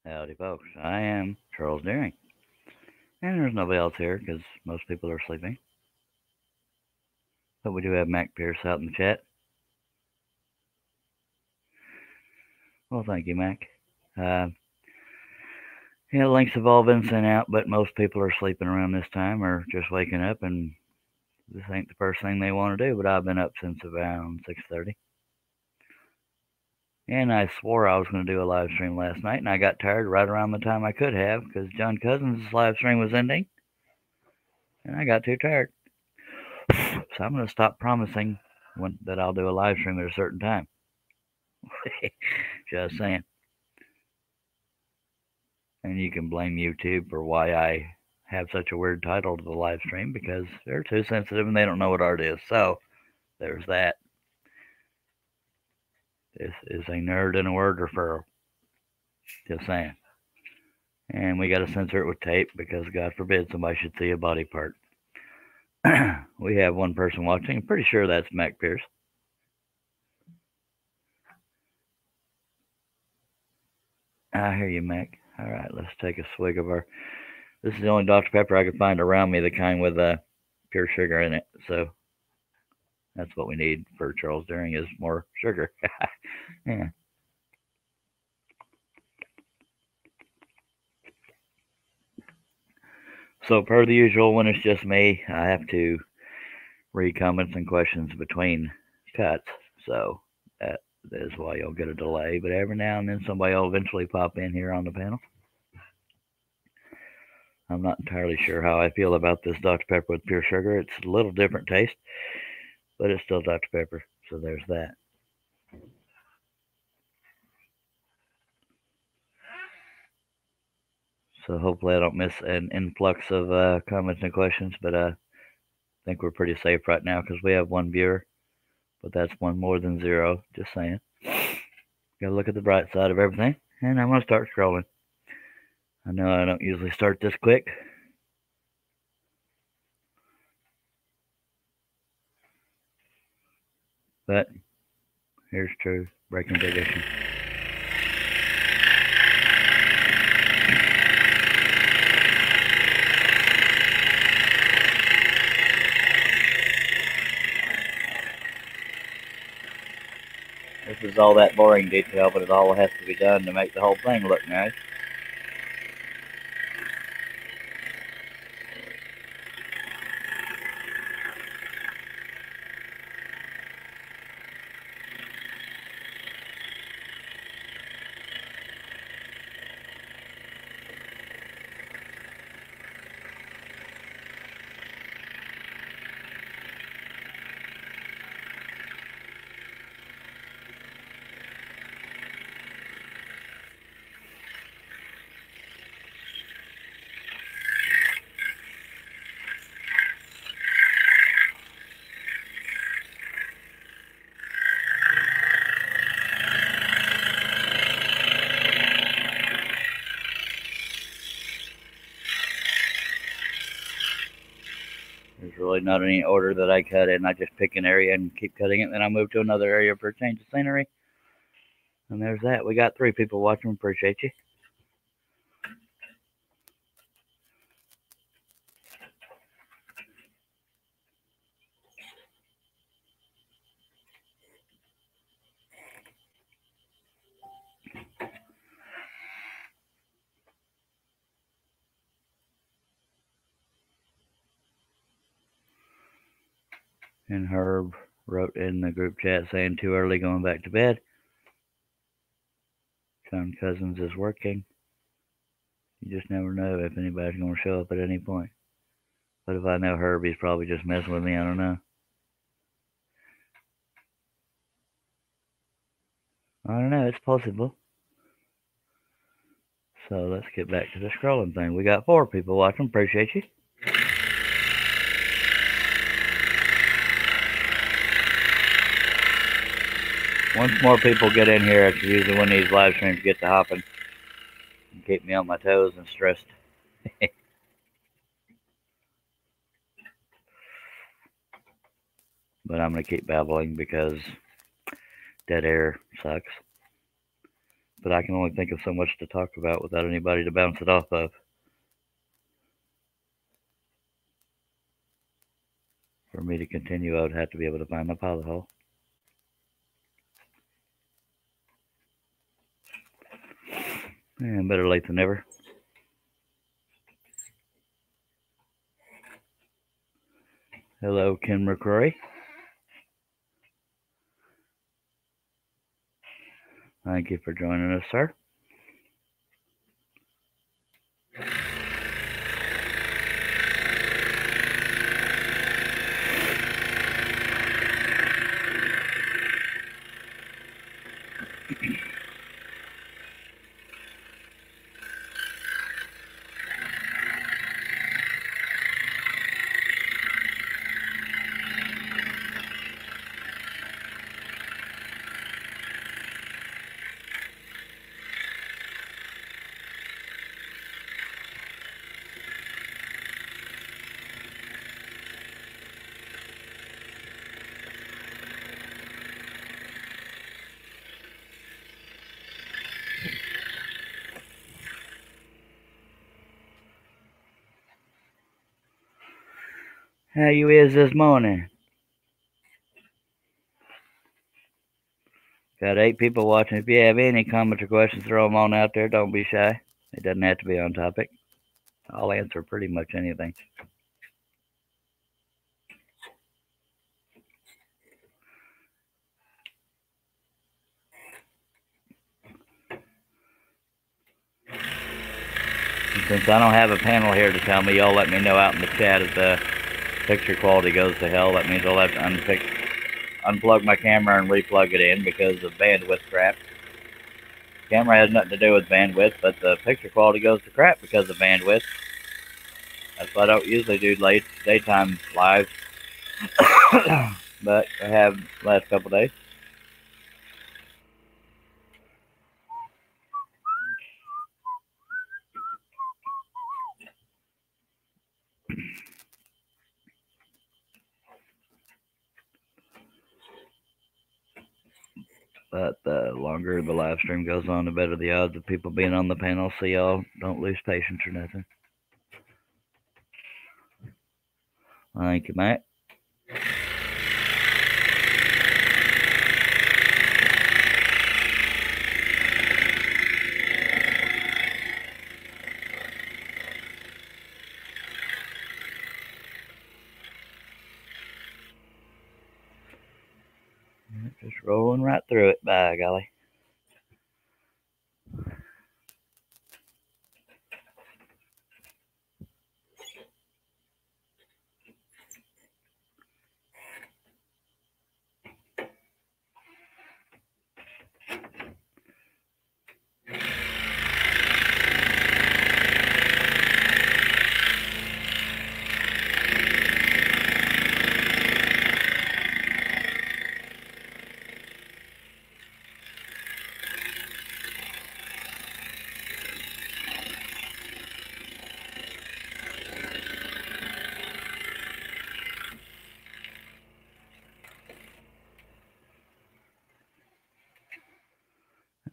Howdy, folks. I am Charles Deering. And there's nobody else here because most people are sleeping. But we do have Mac Pierce out in the chat. Well, thank you, Mac. Links have all been sent out, but most people are sleeping around this time or just waking up, and this ain't the first thing they want to do, but I've been up since around 6:30. And I swore I was going to do a live stream last night, and I got tired right around the time I could have because John Cousins' live stream was ending, and I got too tired. So I'm going to stop promising that I'll do a live stream at a certain time. Just saying. And you can blame YouTube for why I have such a weird title to the live stream because they're too sensitive and they don't know what art is. So there's that. This is a nerd and a Werterferll. Just saying. And we got to censor it with tape because God forbid somebody should see a body part. We have one person watching. I'm pretty sure that's Mac Pierce. I hear you, Mac. All right, let's take a swig of our... This is the only Dr. Pepper I could find around me, the kind with pure sugar in it. So that's what we need for Charles Deering is more sugar. Yeah. So per the usual, when it's just me, I have to read comments and questions between cuts. So that is why you'll get a delay. But every now and then somebody will eventually pop in here on the panel. I'm not entirely sure how I feel about this Dr. Pepper with pure sugar. It's a little different taste, but it's still Dr. Pepper. So there's that. So hopefully I don't miss an influx of comments and questions, but I think we're pretty safe right now because we have one viewer, but that's one more than zero. Just saying. Gotta look at the bright side of everything, and I'm gonna start scrolling. I know I don't usually start this quick. But here's truth, breaking tradition. This is all that boring detail, but it all has to be done to make the whole thing look nice. There's really not any order that I cut in. I just pick an area and keep cutting it, then I move to another area for a change of scenery. And there's that. We got 3 people watching. Appreciate you. And Herb wrote in the group chat saying too early going back to bed. John Cousins is working. You just never know if anybody's going to show up at any point. But if I know Herb, he's probably just messing with me. I don't know. I don't know. It's possible. So let's get back to the scrolling thing. We got 4 people watching. Appreciate you. Once more people get in here, it's usually when these live streams get to hopping and keep me on my toes and stressed. But I'm going to keep babbling because dead air sucks. but I can only think of so much to talk about without anybody to bounce it off of. For me to continue, I would have to be able to find my pilot hole. And better late than never. Hello, Ken McCrory. Thank you for joining us, sir. How you is this morning? Got 8 people watching. If you have any comments or questions, throw them on out there. Don't be shy. It doesn't have to be on topic. I'll answer pretty much anything. Since I don't have a panel here to tell me, y'all let me know out in the chat if the picture quality goes to hell. That means I'll have to unplug my camera and replug it in because of bandwidth crap. Camera has nothing to do with bandwidth, but the picture quality goes to crap because of bandwidth. That's why I don't usually do late daytime live, but I have the last couple days. But the longer the live stream goes on, the better the odds of people being on the panel. So y'all don't lose patience or nothing. Thank you, Matt. Just rolling right through it, by golly.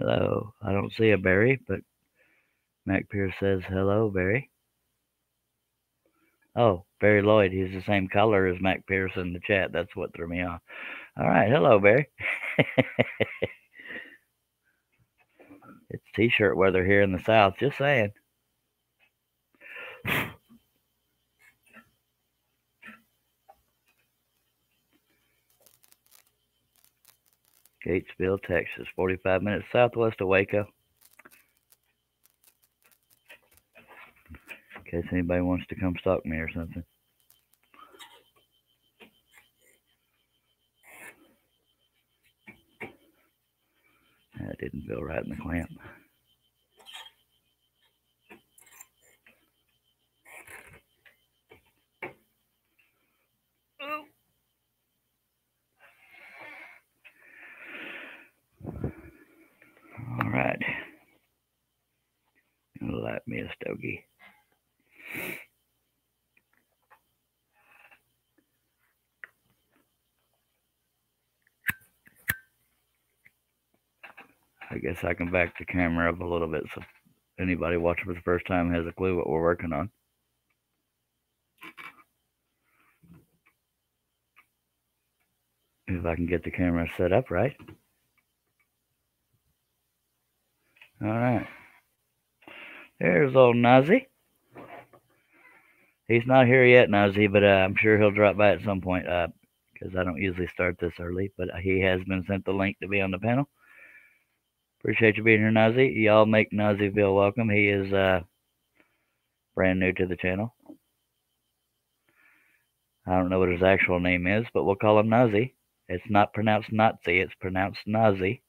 Hello. I don't see a Barry, but Mac Pierce says hello, Barry. Oh, Barry Lloyd. He's the same color as Mac Pierce in the chat. That's what threw me off. All right. Hello, Barry. It's t-shirt weather here in the South. Just saying. Gatesville, Texas, 45 minutes southwest of Waco. In case anybody wants to come stalk me or something. That didn't feel right in the clamp. All right. Light me a stogie. I guess I can back the camera up a little bit so anybody watching for the first time has a clue what we're working on. If I can get the camera set up right. Alright. There's old Nazi. He's not here yet, Nazi, but I'm sure he'll drop by at some point because I don't usually start this early, but he has been sent the link to be on the panel. Appreciate you being here, Nazi. Y'all make Nazi feel welcome. He is brand new to the channel. I don't know what his actual name is, but we'll call him Nazi. It's not pronounced Nazi, it's pronounced Nazi.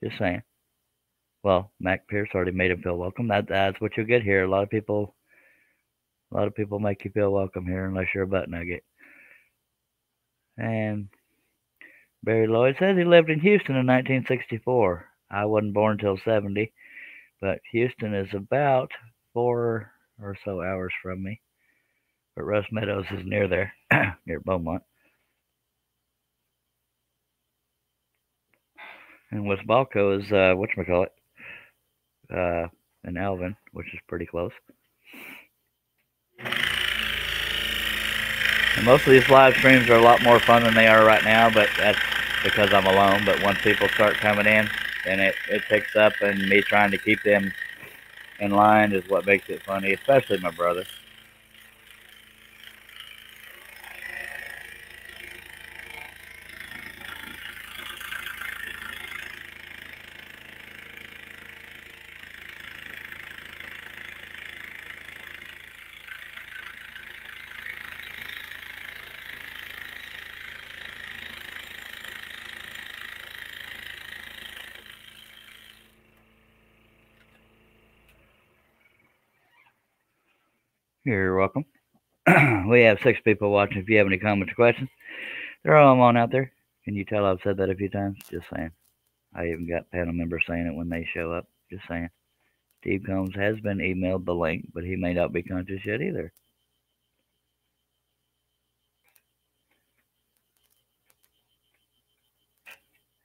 Just saying. Well, Mac Pierce already made him feel welcome. That's what you get here. A lot of people make you feel welcome here unless you're a butt nugget. And Barry Lloyd says he lived in Houston in 1964. I wasn't born till 70, but Houston is about 4 or so hours from me. But Russ Meadows is near there, near Beaumont. And West Balco is, whatchamacallit, in Alvin, which is pretty close. And most of these live streams are a lot more fun than they are right now, but that's because I'm alone. But once people start coming in, then it picks up, and me trying to keep them in line is what makes it funny, especially my brother. You're welcome. We have 6 people watching. If you have any comments or questions, throw them on out there. Can you tell I've said that a few times? Just saying. I even got panel members saying it when they show up. Just saying. Steve Combs has been emailed the link, but he may not be conscious yet either.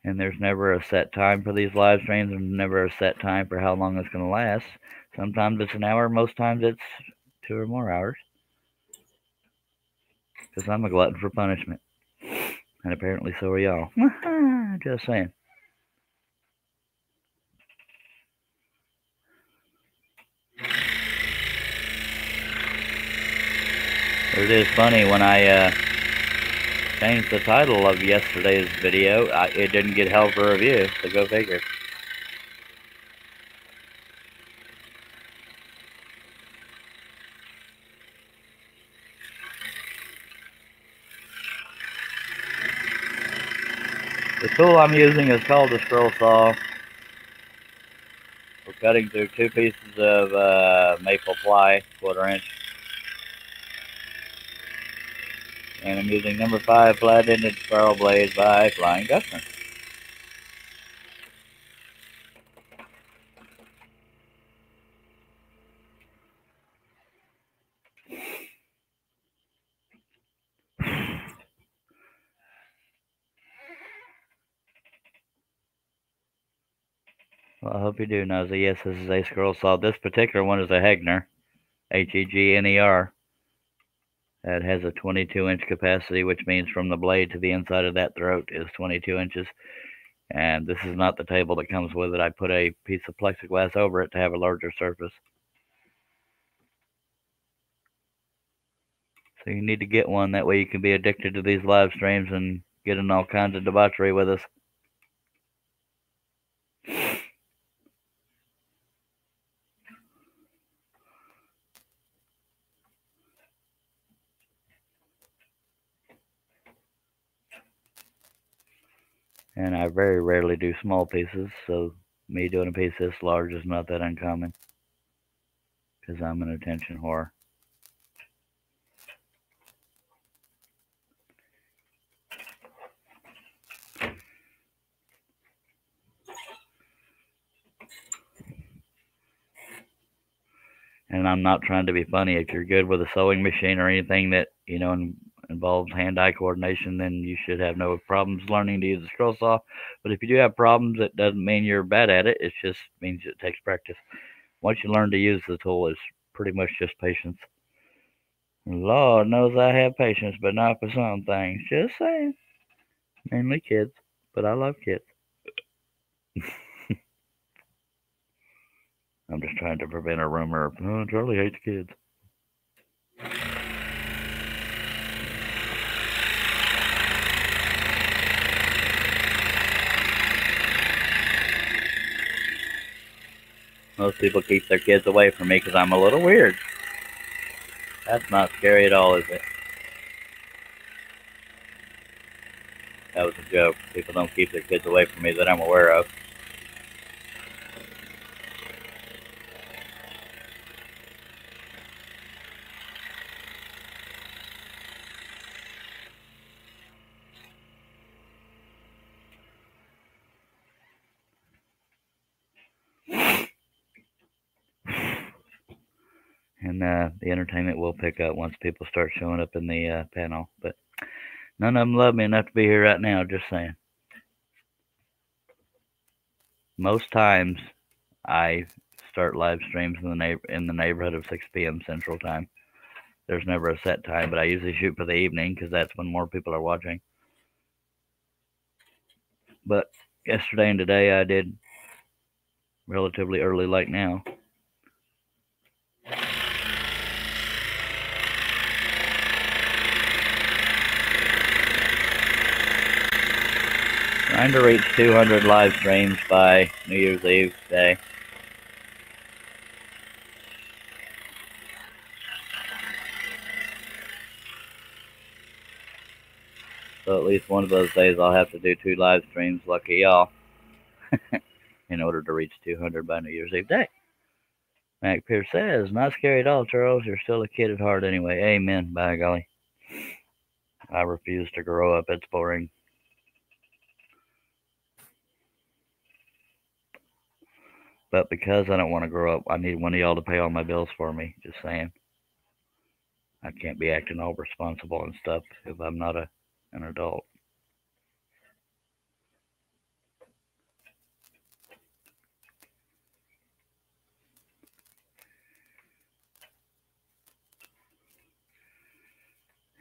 And there's never a set time for these live streams, and never a set time for how long it's going to last. Sometimes it's an hour, most times it's 2 or more hours. Because I'm a glutton for punishment. And apparently so are y'all. Just saying. It is funny, when I changed the title of yesterday's video, it didn't get held for review, so go figure. The tool I'm using is called a scroll saw. We're cutting through 2 pieces of maple ply, 1/4 inch. And I'm using number 5 flat-ended spiral blade by Flying Dutchman. Well, I hope you do, Nazi. Yes, this is a scroll saw. This particular one is a Hegner, Hegner. That has a 22-inch capacity, which means from the blade to the inside of that throat is 22 inches. And this is not the table that comes with it. I put a piece of plexiglass over it to have a larger surface. So you need to get one. That way you can be addicted to these live streams and get in all kinds of debauchery with us. And I very rarely do small pieces, so me doing a piece this large is not that uncommon, because I'm an attention whore. And I'm not trying to be funny. If you're good with a sewing machine or anything that, you know, and involves hand-eye coordination, then you should have no problems learning to use the scroll saw. But if you do have problems, it doesn't mean you're bad at it. It just means it takes practice. Once you learn to use the tool, it's pretty much just patience. Lord knows I have patience, but not for some things. Just saying. Mainly kids, but I love kids. I'm just trying to prevent a rumor of, oh, Charlie hates kids. Most people keep their kids away from me because I'm a little weird. That's not scary at all, is it? That was a joke. People don't keep their kids away from me that I'm aware of. And the entertainment will pick up once people start showing up in the panel. But none of them love me enough to be here right now, just saying. Most times, I start live streams in the neighborhood of 6 p.m. Central Time. There's never a set time, but I usually shoot for the evening because that's when more people are watching. But yesterday and today I did relatively early like now. Trying to reach 200 live streams by New Year's Eve day. So at least one of those days I'll have to do 2 live streams, lucky y'all, in order to reach 200 by New Year's Eve day. Mac Pierce says, not scary at all, Charles. You're still a kid at heart anyway. Amen, by golly. I refuse to grow up. It's boring. But because I don't want to grow up, I need one of y'all to pay all my bills for me. Just saying. I can't be acting all responsible and stuff if I'm not an adult.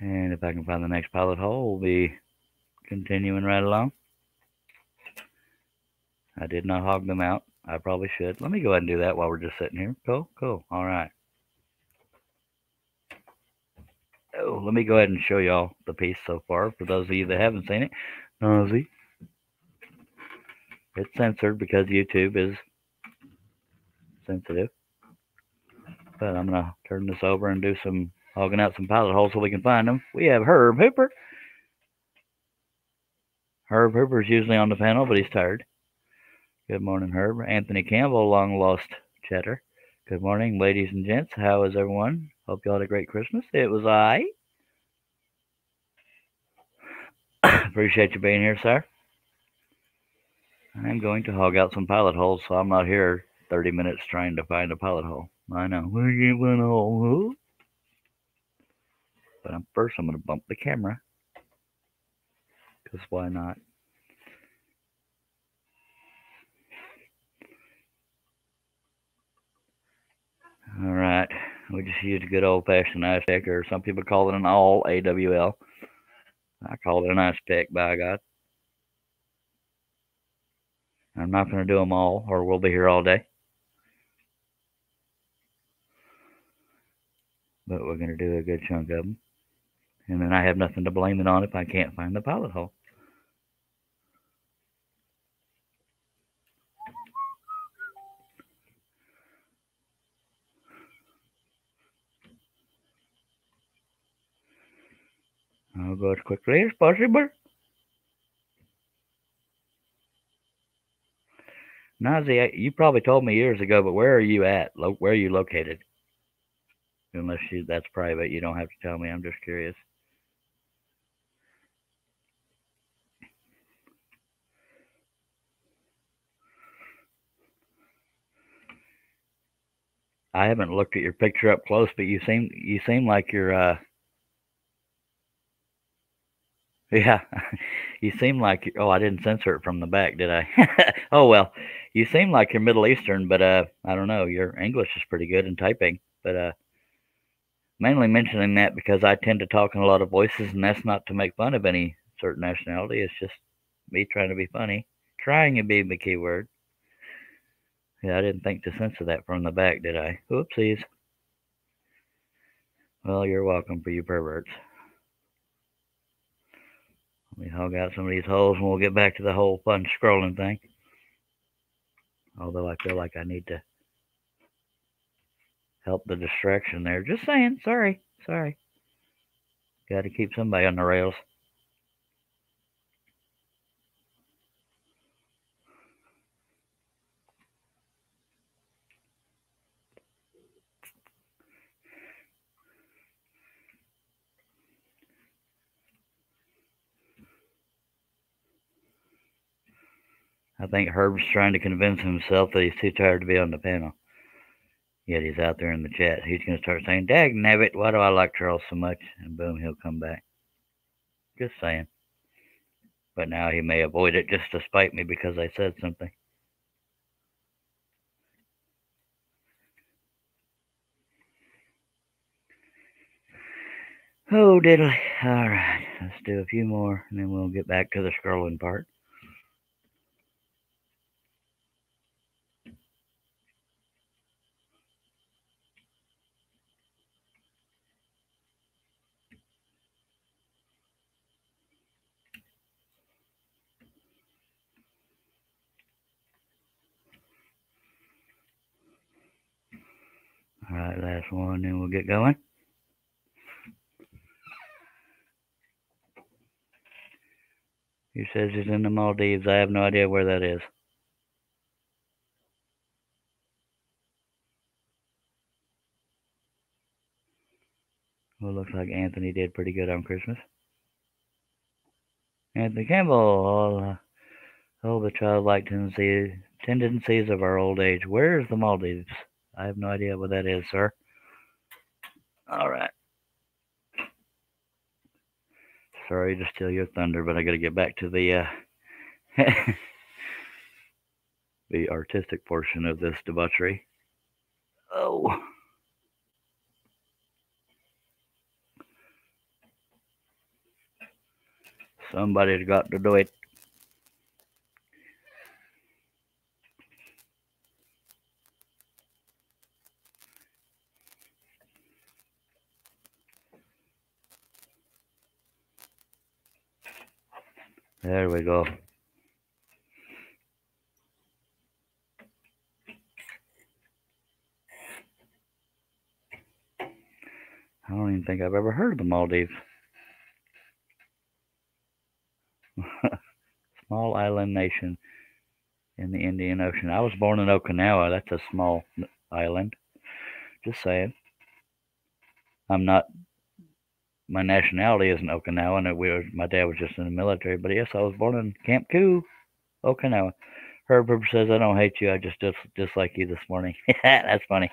And if I can find the next pilot hole, we'll be continuing right along. I did not hog them out. I probably should. Let me go ahead and do that while we're just sitting here. Cool, cool. All right. Oh, let me go ahead and show y'all the piece so far for those of you that haven't seen it. Nosy. It's censored because YouTube is sensitive. But I'm going to turn this over and do some hogging out some pilot holes so we can find them. We have Herb Hooper. Herb Hooper's usually on the panel, but he's tired. Good morning, Herb. Anthony Campbell, long lost chatter. Good morning, ladies and gents. How is everyone? Hope you all had a great Christmas. It was I. Appreciate you being here, sir. I'm going to hog out some pilot holes, so I'm not here 30 minutes trying to find a pilot hole. I know. We get one hole. But first, I'm going to bump the camera. Because why not? All right. We just used a good old-fashioned ice pick, or some people call it an all AWL. I call it an ice pick, by God. I'm not going to do them all, or we'll be here all day. But we're going to do a good chunk of them. And then I have nothing to blame it on if I can't find the pilot hole. I'll go as quickly as possible. Nazi, you probably told me years ago, but where are you at? Where are you located? Unless that's private, you don't have to tell me. I'm just curious. I haven't looked at your picture up close, but you seem like you're Yeah. You seem like oh, I didn't censor it from the back, did I? Oh well. You seem like you're Middle Eastern, but I don't know. Your English is pretty good in typing, but mainly mentioning that because I tend to talk in a lot of voices, and that's not to make fun of any certain nationality. It's just me trying to be funny. Trying to be the key word. Yeah, I didn't think to censor that from the back, did I? Whoopsies. Well, you're welcome for you perverts. Let me hog out some of these holes and we'll get back to the whole fun scrolling thing. Although I feel like I need to help the distraction there. Just saying. Sorry. Sorry. Got to keep somebody on the rails. I think Herb's trying to convince himself that he's too tired to be on the panel. Yet he's out there in the chat. He's going to start saying, Dag nabbit, why do I like Charles so much? And boom, he'll come back. Just saying. But now he may avoid it just to spite me because I said something. Oh, diddly. All right, let's do a few more, and then we'll get back to the scrolling part. All right, last one, then we'll get going. He says he's in the Maldives. I have no idea where that is. Well, looks like Anthony did pretty good on Christmas. Anthony Campbell, all the childlike tendencies of our old age. Where is the Maldives? I have no idea what that is, sir. All right. Sorry to steal your thunder, but I got to get back to the the artistic portion of this debauchery. Oh. Somebody's got to do it. There we go. I don't even think I've ever heard of the Maldives. Small island nation in the Indian Ocean. I was born in Okinawa. That's a small island. Just saying. I'm not. My nationality isn't Okinawan. My dad was just in the military. But yes, I was born in Camp Koo, Okinawa. Herbert says, I don't hate you. I just dislike you this morning. That's funny.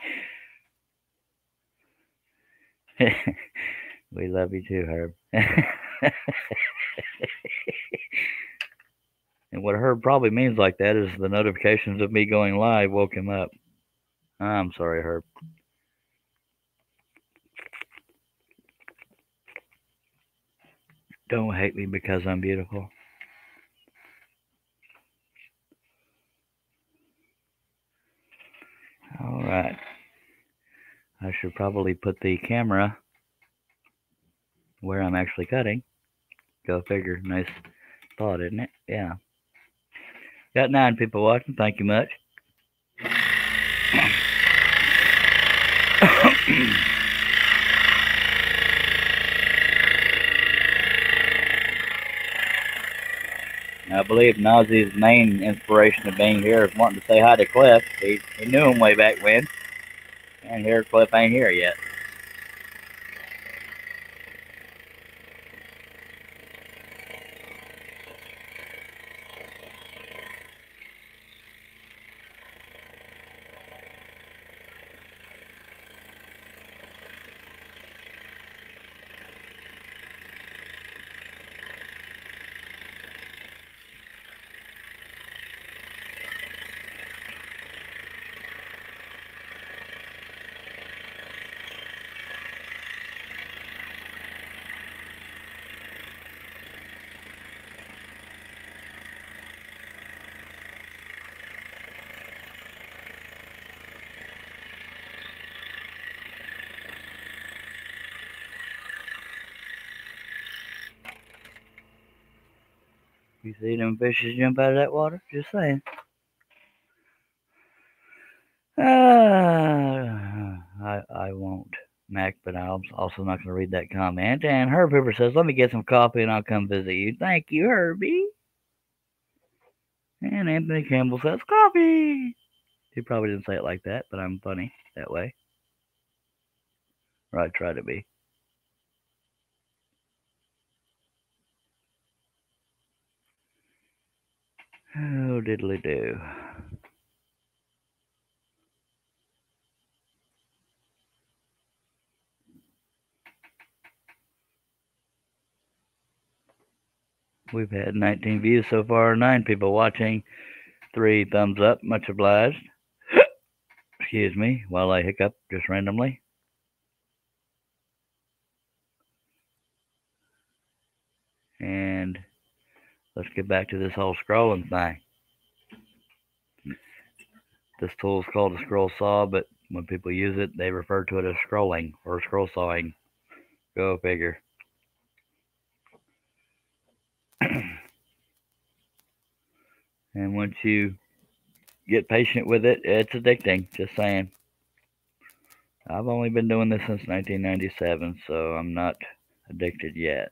We love you too, Herb. And what Herb probably means like that is the notifications of me going live woke him up. I'm sorry, Herb. Don't hate me because I'm beautiful. All right. I should probably put the camera where I'm actually cutting. Go figure. Nice thought, isn't it? Yeah. Got 9 people watching. Thank you much. I believe Nazi's main inspiration of being here is wanting to say hi to Cliff. He knew him way back when. And here Cliff ain't here yet. You see them fishes jump out of that water? Just saying. I won't, Mac, but I'm also not going to read that comment. And Herb Hoover says, let me get some coffee and I'll come visit you. Thank you, Herbie. And Anthony Campbell says, coffee. He probably didn't say it like that, but I'm funny that way. Or I try to be. Oh, diddly do. We've had 19 views so far, 9 people watching, 3 thumbs up, much obliged. Excuse me, while I hiccup just randomly. And let's get back to this whole scrolling thing. This tool is called a scroll saw, but when people use it, they refer to it as scrolling or scroll sawing. Go figure. And once you get patient with it, it's addicting. Just saying. I've only been doing this since 1997, so I'm not addicted yet.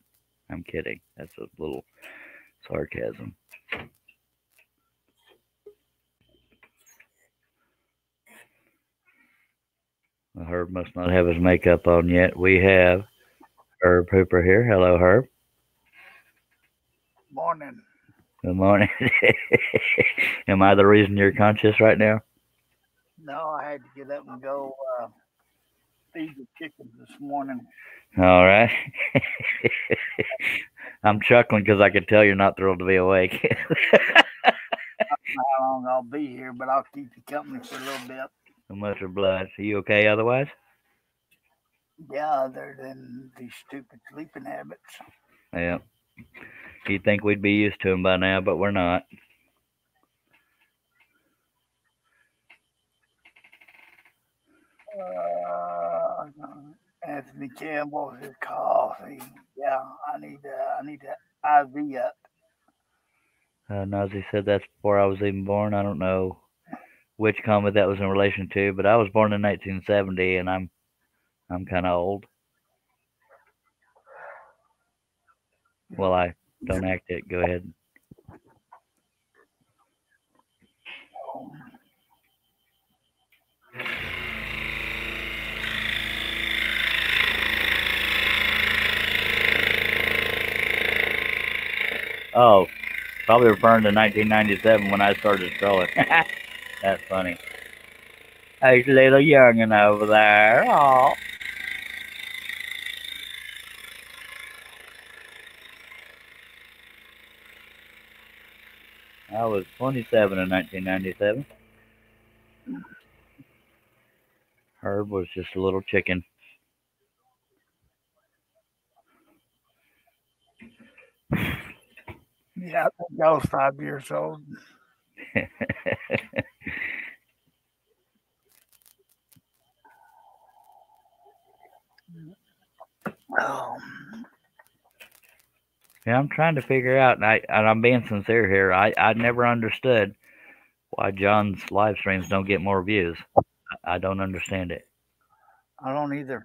I'm kidding. That's a little sarcasm. Well, Herb must not have his makeup on yet. We have Herb Hooper here. Hello, Herb. Morning. Good morning. Am I the reason you're conscious right now? No, I had to get up and go feed the chickens this morning. All right. I'm chuckling because I can tell you're not thrilled to be awake. I don't know how long I'll be here, but I'll keep you company for a little bit. Much obliged. Are you okay otherwise? Yeah, other than these stupid sleeping habits. Yeah. You'd think we'd be used to them by now, but we're not. Anthony Campbell, his coffee. Yeah, I need an IV up. Nazi said that's before I was even born. I don't know which comment that was in relation to, but I was born in 1970, and I'm kind of old. Well, I don't act it. Go ahead. Oh, probably referring to 1997 when I started scrolling. That's funny. Hey, little youngin' over there. Aw. I was 27 in 1997. Herb was just a little chicken. Yeah, I was 5 years old. Oh. Yeah, I'm trying to figure out, and I'm being sincere here. I never understood why John's live streams don't get more views. I don't understand it. I don't either.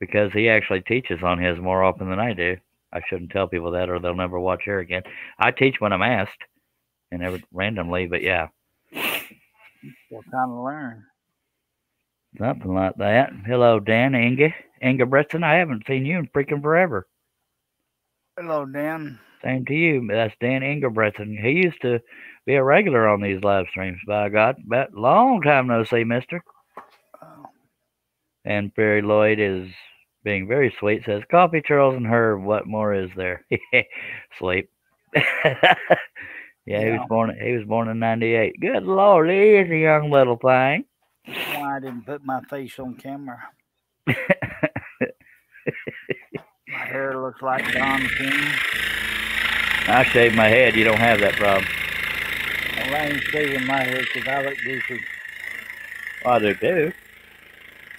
Because he actually teaches on his more often than I do. I shouldn't tell people that, or they'll never watch here again. I teach when I'm asked, and randomly, but yeah. We'll kind of learn. Something like that. Hello, Dan, Inga Bretson. I haven't seen you in freaking forever. Hello, Dan. Same to you. That's Dan Ingebretson. He used to be a regular on these live streams, by God. But long time no see, mister. And Barry Lloyd is being very sweet, says, coffee, Charles, and Herb, what more is there? Sleep. Yeah, he was born in 98. Good Lord, he is a young little thing. That's why I didn't put my face on camera. My hair looks like Don King. I shave my head. You don't have that problem. Well, I ain't shaving my head because I look goofy. Well, I do too.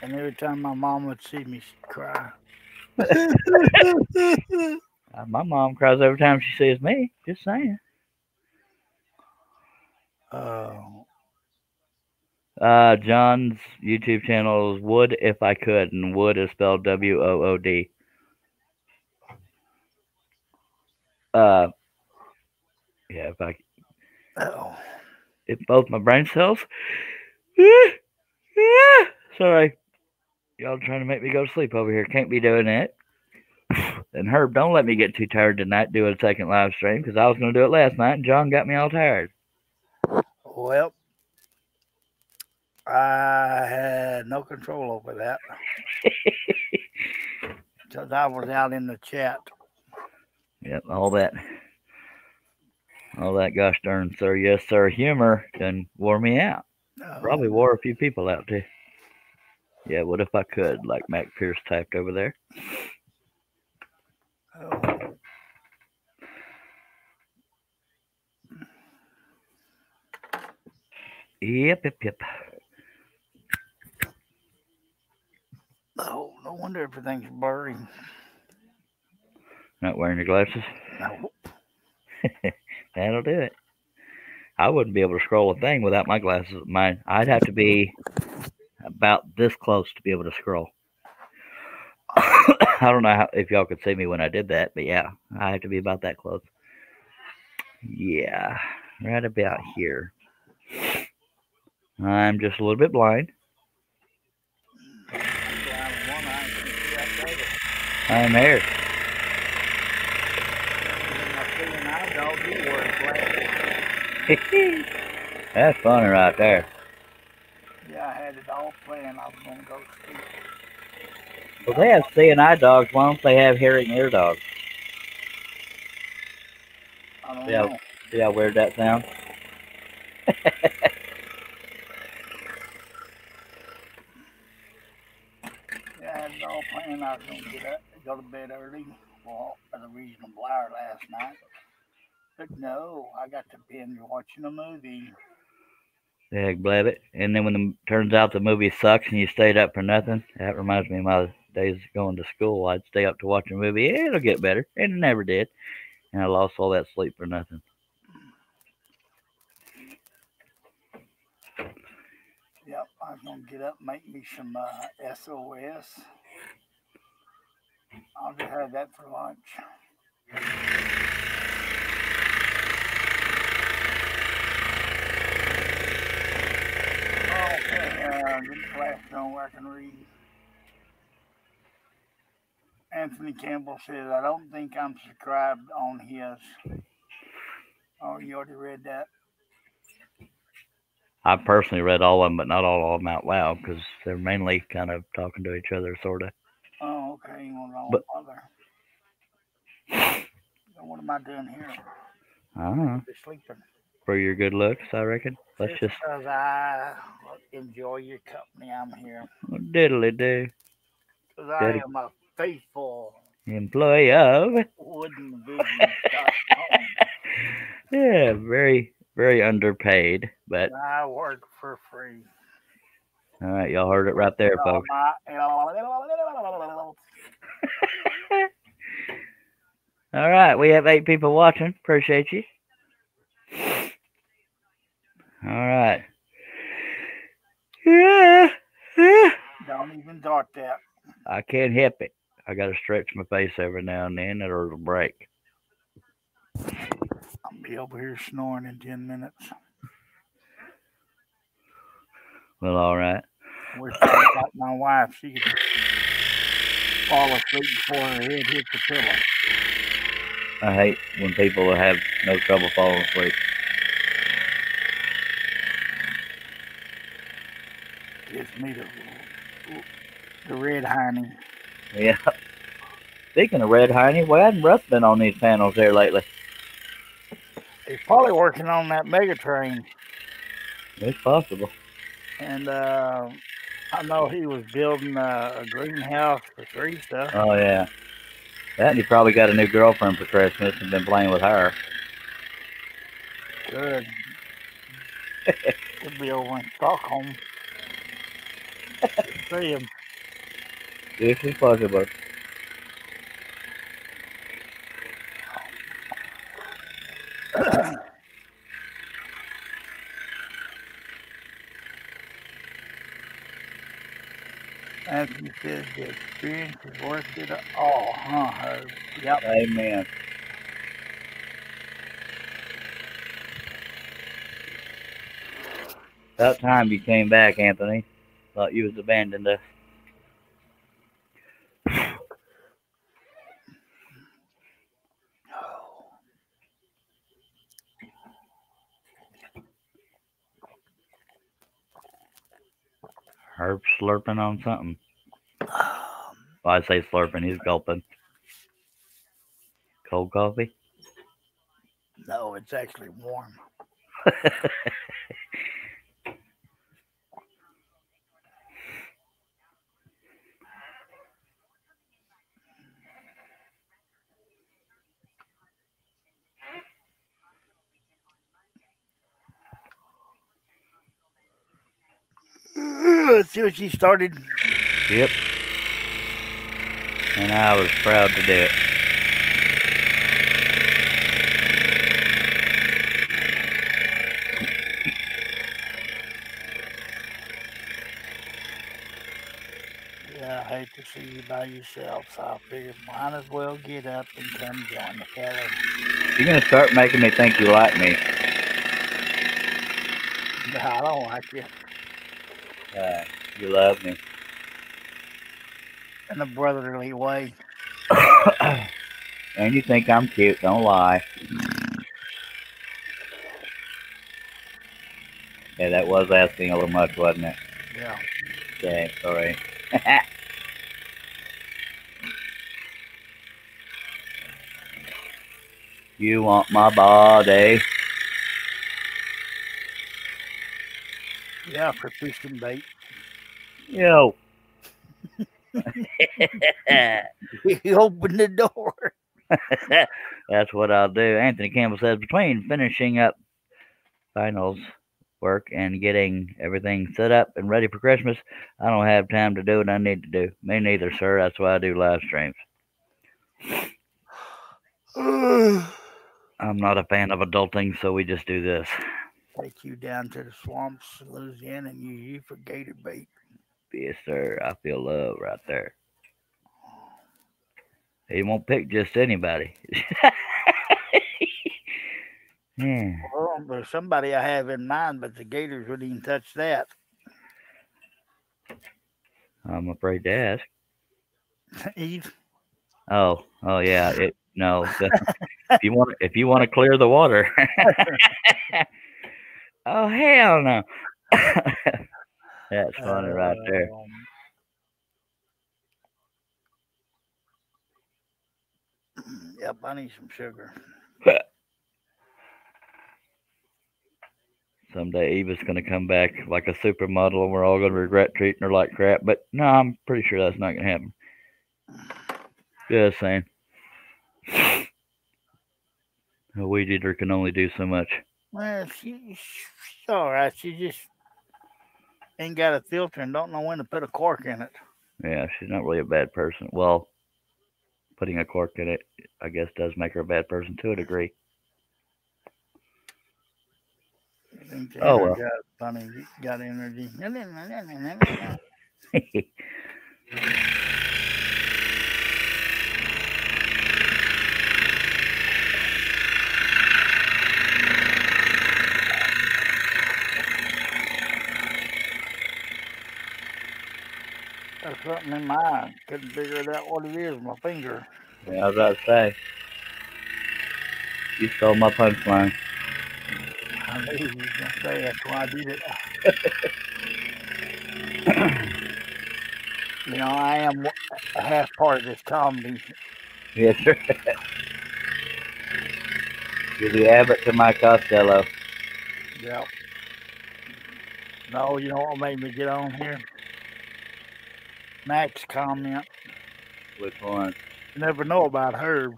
And every time my mom would see me, she'd cry. My mom cries every time she sees me. Just saying. John's YouTube channel is Wood If I Could, and Wood is spelled WOOD. Yeah, if both my brain cells. Sorry, y'all trying to make me go to sleep over here. Can't be doing that. And Herb, don't let me get too tired tonight doing a second live stream because I was going to do it last night and John got me all tired. Well, I had no control over that because I was out in the chat. Yep, all that gosh darn sir, yes sir humor done wore me out. Probably wore a few people out too. Yeah, what if I could, like Mac Pierce typed over there. Yep. Oh, no wonder everything's blurry. Not wearing your glasses? No. That'll do it. I wouldn't be able to scroll a thing without my glasses. I'd have to be about this close to be able to scroll. I don't know if y'all could see me when I did that, but yeah, I have to be about that close. Yeah, right about here. I'm just a little bit blind. I'm here. That's funny right there. Yeah, I had it all planned. I was going to go sleep. Well, they have seeing eye dogs. Why don't they have hearing ear dogs? I don't know. See how weird that sounds? Yeah, I had it all planned. I was going to get up and go to bed early at a reasonable hour last night. But no, I got to binge watching a movie. Heck, blab it. And then when it turns out the movie sucks and you stayed up for nothing, that reminds me of my days going to school. I'd stay up to watch a movie. Yeah, it'll get better. And it never did. And I lost all that sleep for nothing. Yep, I was going to get up and make me some SOS. I'll just have that for lunch. Okay, get the glasses on where I can read. Anthony Campbell says, I don't think I'm subscribed on his. Oh, you already read that? I personally read all of them, but not all of them out loud because they're mainly kind of talking to each other, sort of. Oh, okay. Well, don't bother. So what am I doing here? Just sleeping. For your good looks, I reckon. Because I enjoy your company, I'm here. Diddly do. Because I am a faithful employee of woodenvision.com. Yeah, very, very underpaid, but I work for free. All right, y'all heard it right there, folks. All right, we have 8 people watching. Appreciate you. All right. Yeah. Don't even thought that. I can't help it. I got to stretch my face every now and then, or it'll break. I'll be over here snoring in 10 minutes. Well, all right. Wish I was like my wife. She could fall asleep before her head hits the pillow. I hate when people have no trouble falling asleep. Gives me the red hiney. Yeah. Speaking of red hiney, why hasn't Russ been on these panels there lately? He's probably working on that mega train. It's possible. And I know he was building a greenhouse for tree stuff. Oh, yeah. That, and he probably got a new girlfriend for Christmas and been playing with her. Good. He'll be over in Stockholm. See him. This is possible. Anthony says the experience is worth it all, huh, Herb? Yep. Amen. About time you came back, Anthony. Thought you was abandoned us. Herb slurping on something. Well, I say slurping, he's gulping. Cold coffee? No, it's actually warm. Let's see what she started. Yep. And I was proud to do it. Yeah, I hate to see you by yourself, so I figured might as well get up and come join the fellow. You're gonna start making me think you like me. No, I don't like you. You love me. In a brotherly way. And you think I'm cute, don't lie. Yeah, that was asking a little much, wasn't it? Yeah. Okay, sorry. You want my body? Yeah, for fishing bait. Yo. You open the door. That's what I'll do. Anthony Campbell says, between finishing up finals work and getting everything set up and ready for Christmas, I don't have time to do what I need to do. Me neither, sir. That's why I do live streams. I'm not a fan of adulting, so we just do this. Take you down to the swamps of Louisiana and use you for gator bait. Yes, sir. I feel love right there. He won't pick just anybody. Yeah. Well, there's somebody I have in mind, but the gators wouldn't even touch that. I'm afraid to ask. Eve. Oh yeah. If you want to clear the water. Oh hell no. That's funny right there. Yep, I need some sugar. Someday Eva's gonna come back like a supermodel, and we're all gonna regret treating her like crap. But no, I'm pretty sure that's not gonna happen. Just saying. A weed eater can only do so much. Well, she's all right. She just ain't got a filter and don't know when to put a cork in it. Yeah, she's not really a bad person. Well, putting a cork in it, I guess, does make her a bad person to a degree. Oh well. Funny, got energy. There's something in my eye. Couldn't figure out what it is. My finger. Yeah, I was about to say. You stole my punchline. I knew you was gonna say that's why I did it. You know, I am a half part of this comedy. Yes, sir. You're the Abbott to my Costello. Yep. No, you know what made me get on here? Mac's comment. Which one? You never know about Herb.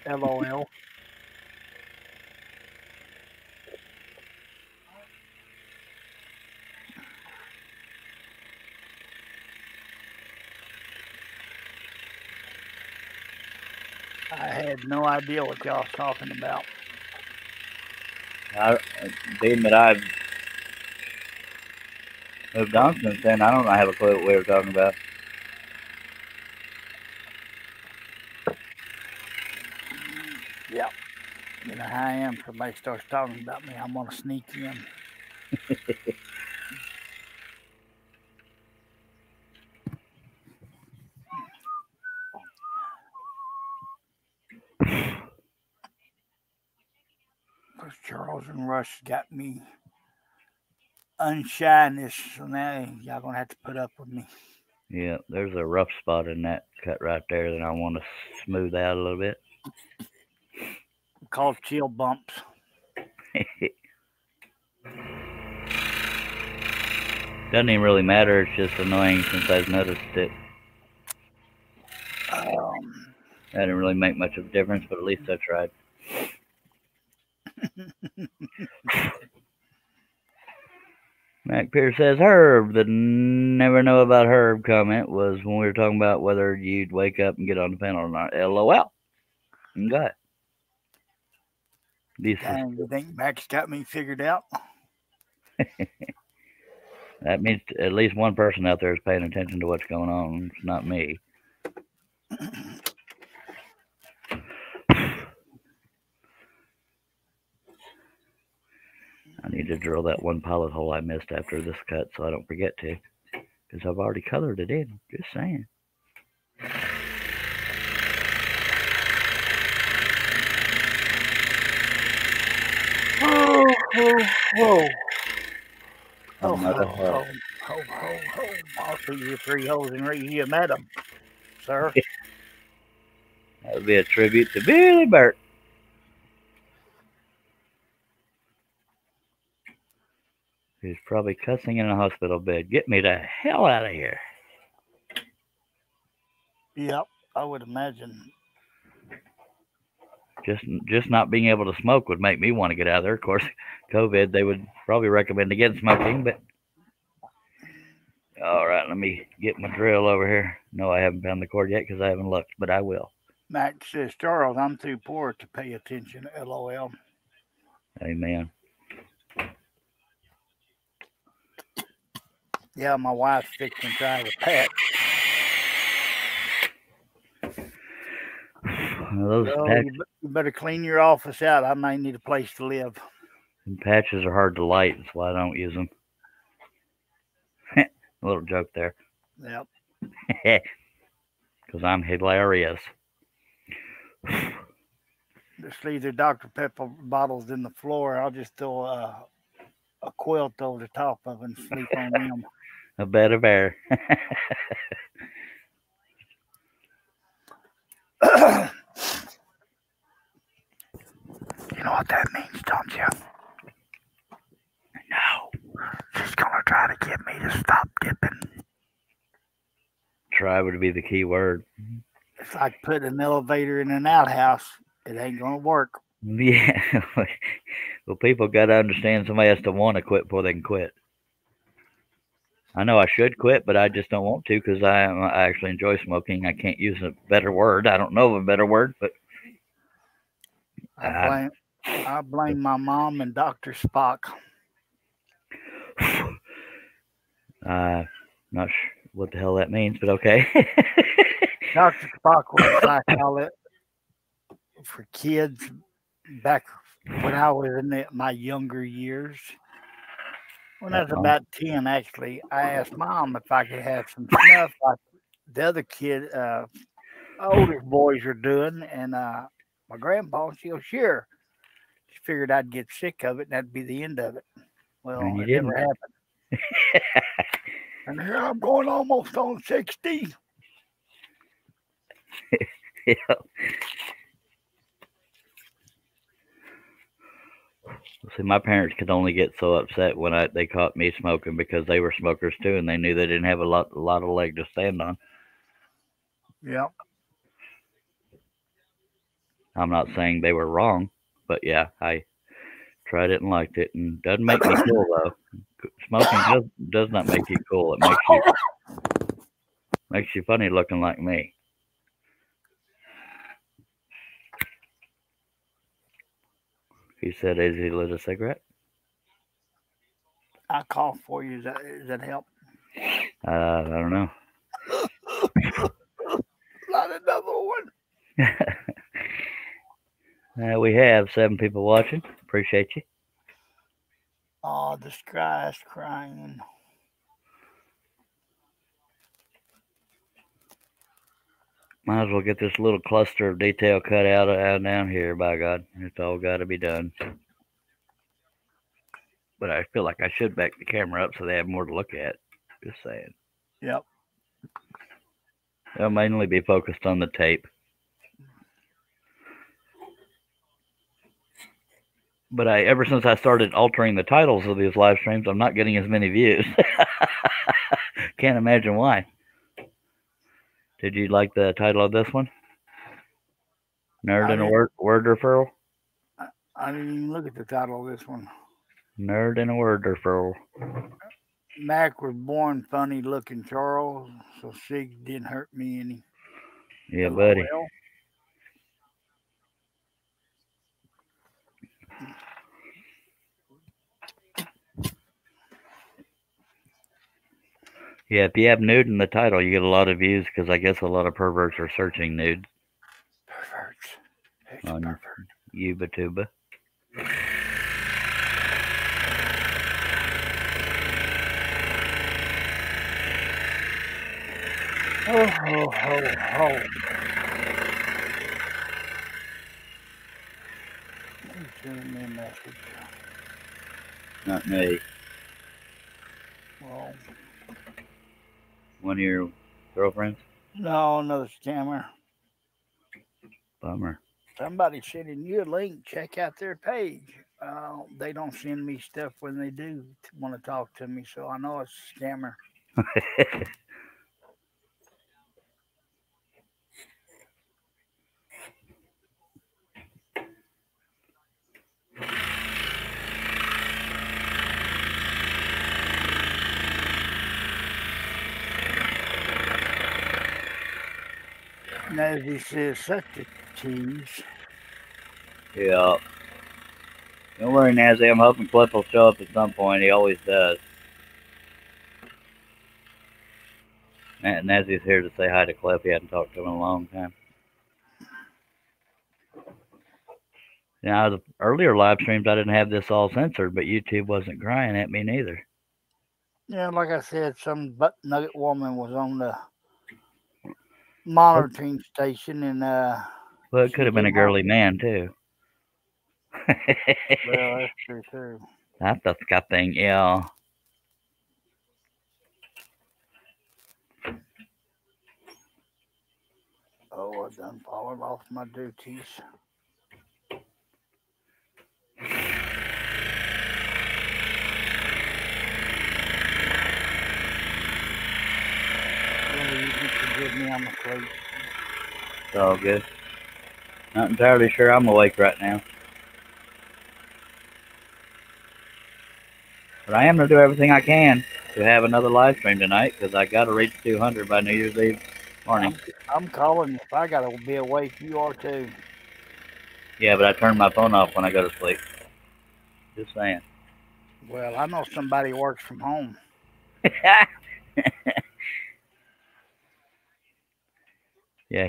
LOL. I had no idea what y'all was talking about. Being that I've moved on since then, I don't have a clue what we were talking about. You know how I am. Somebody starts talking about me, I'm gonna sneak in. Because Charles and Rush got me unshyness, so now y'all gonna have to put up with me. Yeah, there's a rough spot in that cut right there that I want to smooth out a little bit. Called chill bumps. Doesn't even really matter. It's just annoying since I've noticed it. Um, That didn't really make much of a difference, but at least I tried. Mac Pierce says Herb. The never know about Herb comment was when we were talking about whether you'd wake up and get on the panel or not. LOL. Okay. Dang, you think Max got me figured out? That means at least one person out there is paying attention to what's going on. It's not me. I need to drill that one pilot hole I missed after this cut so I don't forget to. Because I've already colored it in. Just saying. Whoa. Oh, I'll see you 3 holes and raise you a madam, sir. That would be a tribute to Billy Burt. He's probably cussing in a hospital bed. Get me the hell out of here. Yep, I would imagine. Just not being able to smoke would make me want to get out of there. Of course, COVID, they would probably recommend against smoking, but all right, let me get my drill over here. No, I haven't found the cord yet because I haven't looked, but I will. Max says, Charles, I'm too poor to pay attention. LOL. Amen. Yeah, my wife's fixing to try the patch. Those patches, you better clean your office out. I might need a place to live. Patches are hard to light. That's why I don't use them. A little joke there. Yep. Because I'm hilarious. Just leave the Dr. Pepper bottles in the floor. I'll just throw a quilt over the top of it and sleep on them. A bed of air. You know what that means, don't you? No. She's going to try to get me to stop dipping. Try would be the key word. It's like putting an elevator in an outhouse. It ain't going to work. Yeah. Well, people got to understand somebody has to want to quit before they can quit. I know I should quit, but I just don't want to because I actually enjoy smoking. I can't use a better word. I don't know of a better word, but I blame my mom and Dr. Spock. Not sure what the hell that means, but okay. Dr. Spock was like all that for kids back when I was in my younger years. When I was about 10, actually, I asked Mom if I could have some snuff like the other kid, older boys are doing, and my grandpa, she goes, sure. She figured I'd get sick of it, and that'd be the end of it. Well, it never happened. And here I'm going almost on 60. Yeah. See, my parents could only get so upset when they caught me smoking because they were smokers too, and they knew they didn't have a lot of leg to stand on. Yep. I'm not saying they were wrong, but yeah, I tried it and liked it, and doesn't make me cool though. Smoking does not make you cool. It makes you funny looking like me. He said, "Is he lit a cigarette?" I cough for you. Does that help? I don't know. Not another one. We have 7 people watching. Appreciate you. Oh, the sky is crying. Might as well get this little cluster of detail cut out down here, by God. It's all got to be done. But I feel like I should back the camera up so they have more to look at. Just saying. Yep. They'll mainly be focused on the tape. But ever since I started altering the titles of these live streams, I'm not getting as many views. Can't imagine why. Did you like the title of this one? Nerd and a Werterferll? I didn't even look at the title of this one. Nerd and a Werterferll. Mac was born funny looking, Charles, so Sig didn't hurt me any. Yeah, buddy. Yeah, if you have nude in the title, you get a lot of views because I guess a lot of perverts are searching nude. Perverts. On YouTuber. Oh, ho, ho, ho. Who's sending me a message? Not me. Well, one of your girlfriends? No, another scammer. Bummer. Somebody sending you a link. Check out their page. They don't send me stuff when they do want to talk to me, so I know it's a scammer. Nazzy says, such a tease. Yeah. Don't worry, Nazzy. I'm hoping Cliff will show up at some point. He always does. Nazzy's here to say hi to Cliff. He hadn't talked to him in a long time. Now, the earlier live streams, I didn't have this all censored, but YouTube wasn't crying at me neither. Yeah, like I said, some butt nugget woman was on the monitoring station, and well, it could have been a girly man too. Well, that's true too. That's the thing, yeah. Oh, I done fallen off my duties. You can forgive me, I'm asleep. It's all good. Not entirely sure I'm awake right now. But I am going to do everything I can to have another live stream tonight because I got to reach 200 by New Year's Eve morning. I'm calling. If I got to be awake, you are too. Yeah, but I turn my phone off when I go to sleep. Just saying. Well, I know somebody who works from home. Yeah,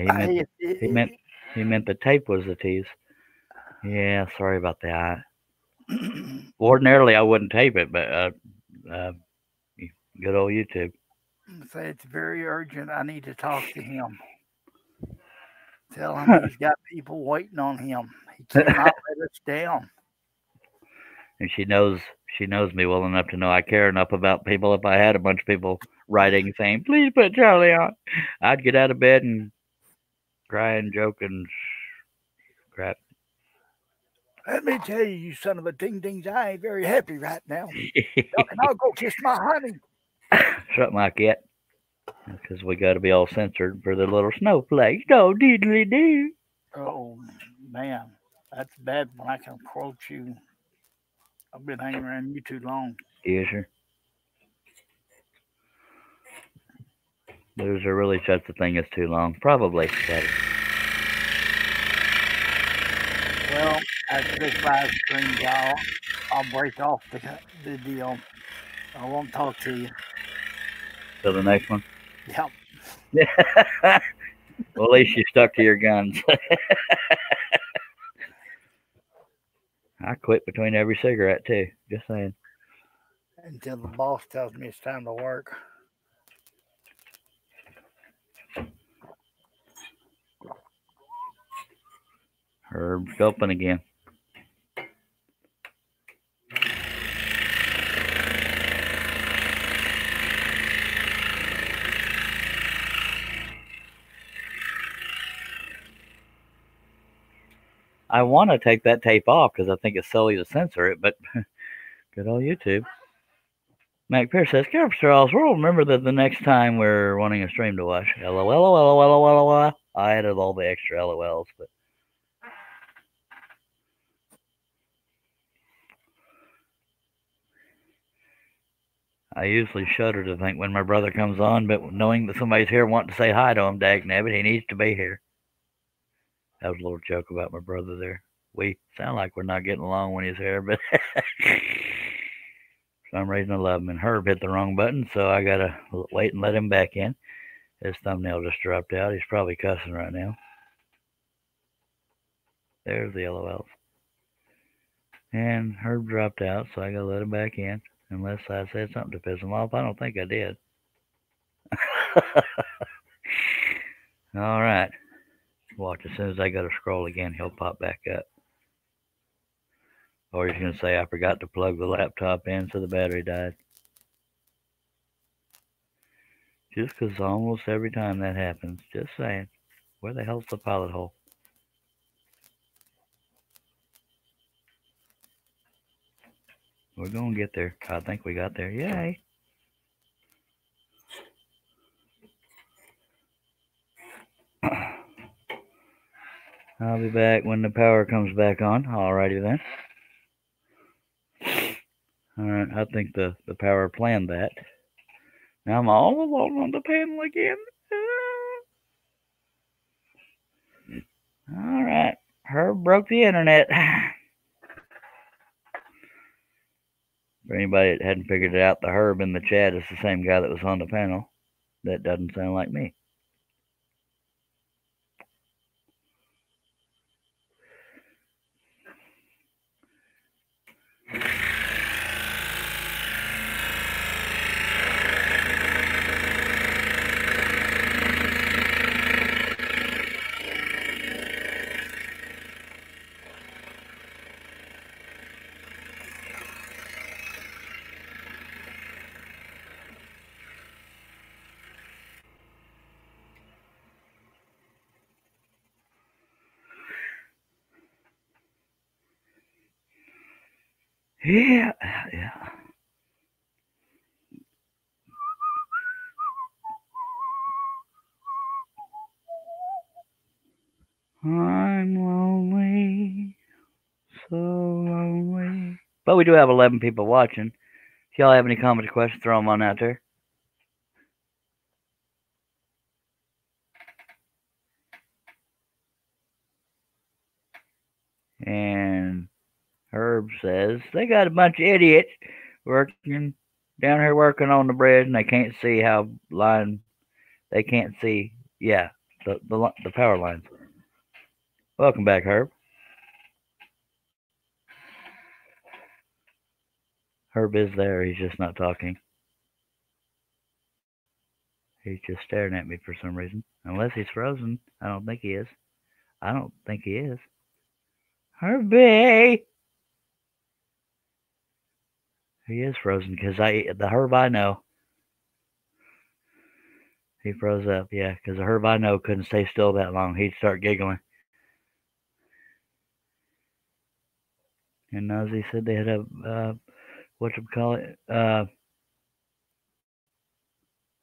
he meant the tape was the tease. Yeah, sorry about that. Ordinarily, I wouldn't tape it, but good old YouTube. Say it's very urgent. I need to talk to him. Tell him he's got people waiting on him. He cannot let us down. And she knows me well enough to know I care enough about people. If I had a bunch of people writing saying, "Please put Charlie on," I'd get out of bed and cry and joke and crap. Let me tell you, you son of a ding-dings, I ain't very happy right now. I'll go kiss my honey. Something like that. Because we got to be all censored for the little snowflakes. No, diddly do. Oh, man. That's bad when I can quote you. I've been hanging around you too long. Yes, sir. There's really such a thing as too long. Probably. Well, after this live stream, I'll break off the deal. I won't talk to you. Till the next one? Yep. Well, at least you stuck to your guns. I quit between every cigarette too. Just saying. Until the boss tells me it's time to work. Herb's gulping again. I want to take that tape off because I think it's silly to censor it, but good old YouTube. Mac Pierce says, Careful, Charles. We'll remember that the next time we're wanting a stream to watch. LOL. I added all the extra LOLs, but I usually shudder to think when my brother comes on, but knowing that somebody's here wanting to say hi to him, dagnabbit, he needs to be here. That was a little joke about my brother there. We sound like we're not getting along when he's here, but for some reason I love him. And Herb hit the wrong button, so I gotta wait and let him back in. His thumbnail just dropped out. He's probably cussing right now. There's the LOLs. And Herb dropped out, so I gotta let him back in. Unless I said something to piss him off. I don't think I did. All right. Watch, as soon as I go to scroll again, he'll pop back up. Or he's going to say, I forgot to plug the laptop in, so the battery died. Just because almost every time that happens. Just saying. Where the hell's the pilot hole? We're going to get there. I think we got there. Yay. I'll be back when the power comes back on. Alrighty then. Alright, I think the power planned that. Now I'm all alone on the panel again. Alright, Herb broke the internet. For anybody that hadn't figured it out, the Herb in the chat is the same guy that was on the panel. That doesn't sound like me. Yeah. I'm lonely, so lonely. But we do have 11 people watching. If y'all have any comments or questions, throw them on out there. And Herb says, they got a bunch of idiots working down here working on the bridge, and they can't see how line, they can't see, yeah, the power lines. Welcome back, Herb. Herb is there, he's just not talking. He's just staring at me for some reason. Unless he's frozen. I don't think he is. I don't think he is. Herbie! He is frozen because the Herb I know. He froze up, yeah, because the Herb I know couldn't stay still that long. He'd start giggling. And Nazi said they had a,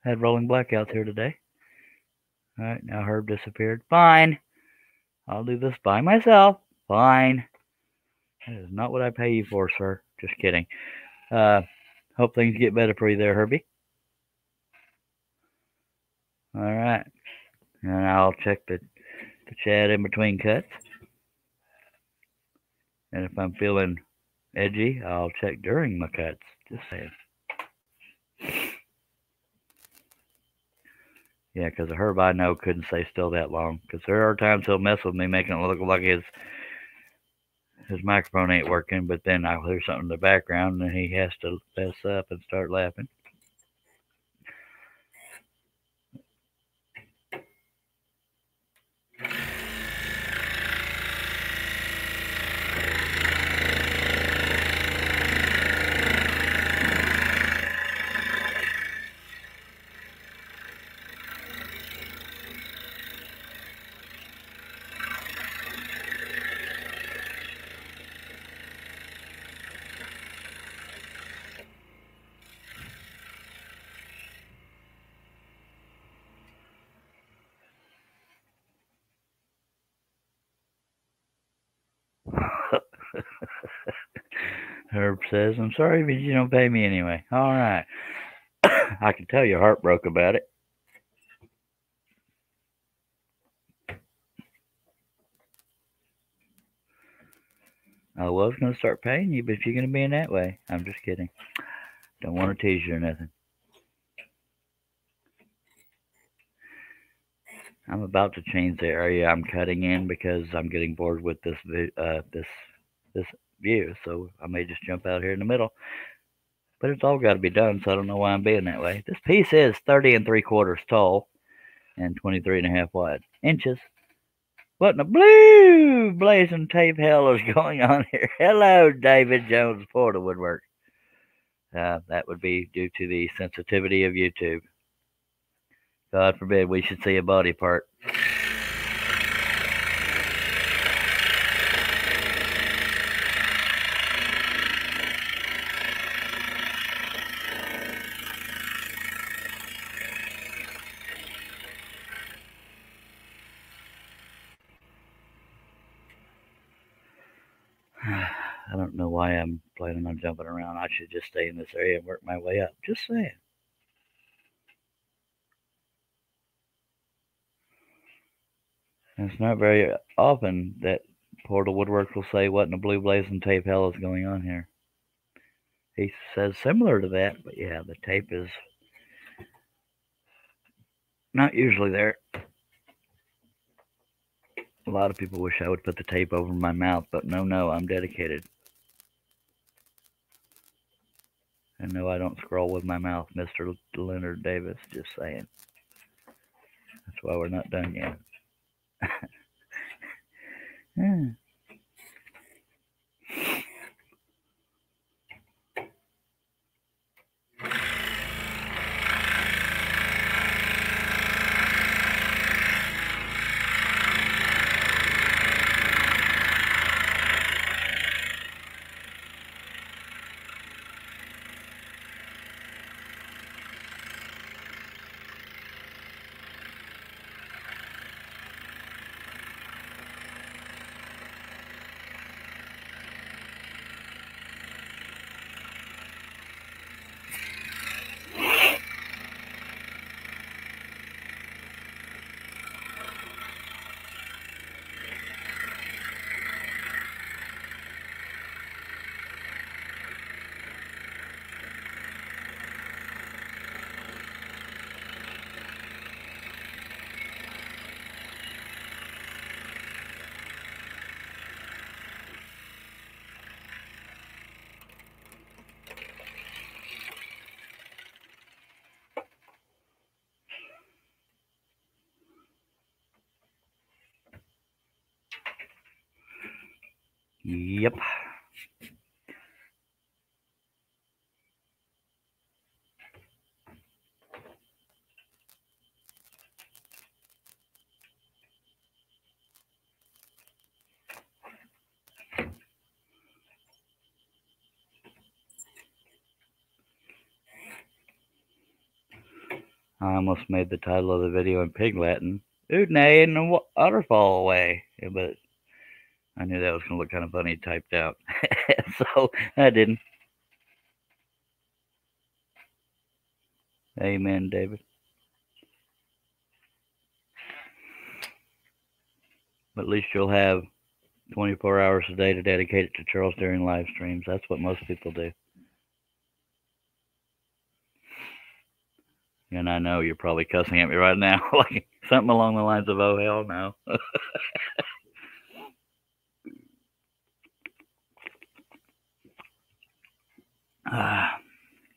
had rolling blackouts here today. Alright, now Herb disappeared. Fine. I'll do this by myself. Fine. That is not what I pay you for, sir. Just kidding. Hope things get better for you there, Herbie. Alright. And I'll check the chat in between cuts. And if I'm feeling edgy, I'll check during my cuts. Just saying. Yeah, because the Herb I know couldn't stay still that long. Because there are times he'll mess with me, making it look like his microphone ain't working, but then I hear something in the background, and he has to fess up and start laughing. Herb says, "I'm sorry, but you don't pay me anyway." All right. I can tell your heart broke about it. I was going to start paying you, but if you're going to be in that way, I'm just kidding. Don't want to tease you or nothing. I'm about to change the area I'm cutting in because I'm getting bored with this view. So I may just jump out here in the middle. But it's all got to be done, so I don't know why I'm being that way. This piece is 30 3/4 tall and 23.5 wide inches. What in the blue blazing tape hell is going on here? Hello, David Jones, Florida Woodwork. That would be due to the sensitivity of YouTube. God forbid we should see a body part. I don't know why I'm planning on jumping around. I should just stay in this area and work my way up. Just saying. And it's not very often that Portal Woodwork will say what in the blue blazing tape hell is going on here. He says similar to that, but yeah, the tape is not usually there. A lot of people wish I would put the tape over my mouth, but no, I'm dedicated. And no, I don't scroll with my mouth, Mr. Leonard Davis, just saying. That's why we're not done yet. Yeah. Yep. I almost made the title of the video in Pig Latin, Udne in the waterfall away, but I knew that was going to look kind of funny typed out, so I didn't. Amen, David. But at least you'll have 24 hours a day to dedicate it to Charles during live streams. That's what most people do. And I know you're probably cussing at me right now, like something along the lines of, oh, hell no.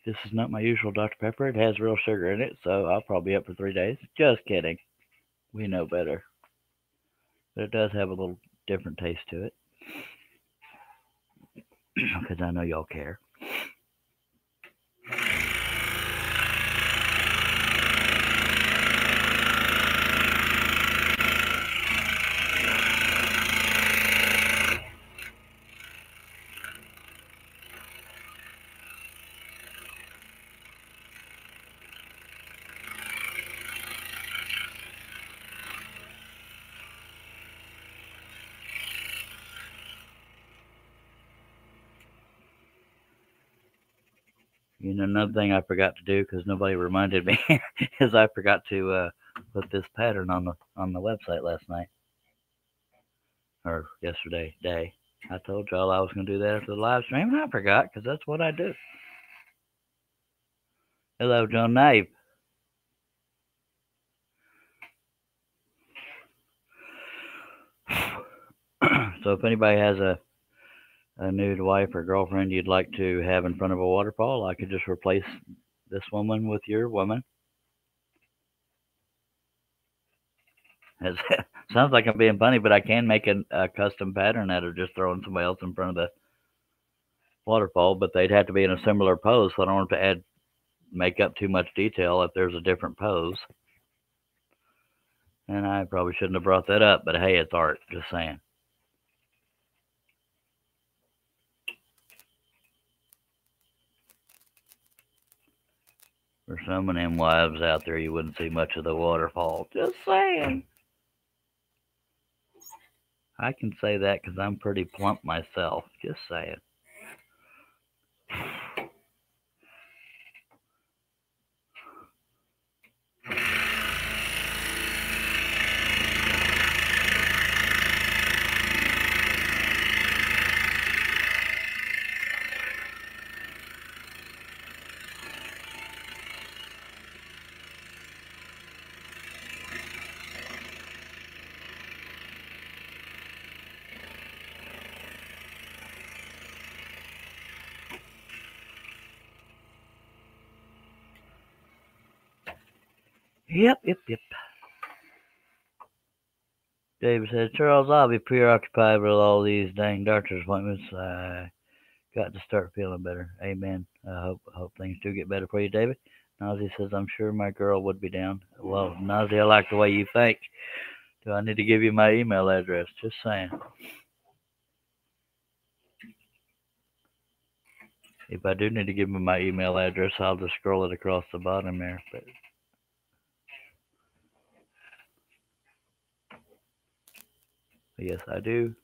This is not my usual Dr. Pepper. It has real sugar in it, so I'll probably be up for 3 days. Just kidding. We know better. But it does have a little different taste to it. Because I know y'all care. You know, another thing I forgot to do because nobody reminded me is I forgot to put this pattern on the website last night or yesterday day. I told y'all I was going to do that after the live stream, and I forgot because that's what I do. Hello, John Knife. So if anybody has a nude wife or girlfriend you'd like to have in front of a waterfall, I could just replace this woman with your woman. It sounds like I'm being funny, but I can make a custom pattern out of just throwing somebody else in front of the waterfall, but they'd have to be in a similar pose, so I don't want to make up too much detail if there's a different pose. And I probably shouldn't have brought that up, but hey, it's art, just saying. For some of them wives out there, you wouldn't see much of the waterfall. Just saying. I can say that because I'm pretty plump myself. Just saying. Yep. David says, Charles, I'll be preoccupied with all these dang doctor's appointments. I got to start feeling better. Amen. I hope things do get better for you, David. Nazi says, I'm sure my girl would be down. Well, Nazi, I like the way you think. Do I need to give you my email address? Just saying. If I do need to give you my email address, I'll just scroll it across the bottom there. But yes, I do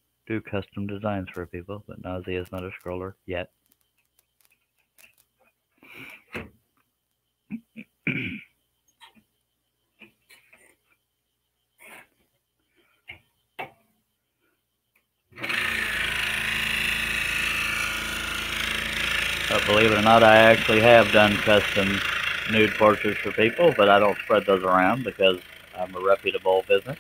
custom designs for people, but Nazi is not a scroller yet. But believe it or not, I actually have done custom nude portraits for people, but I don't spread those around because I'm a reputable business.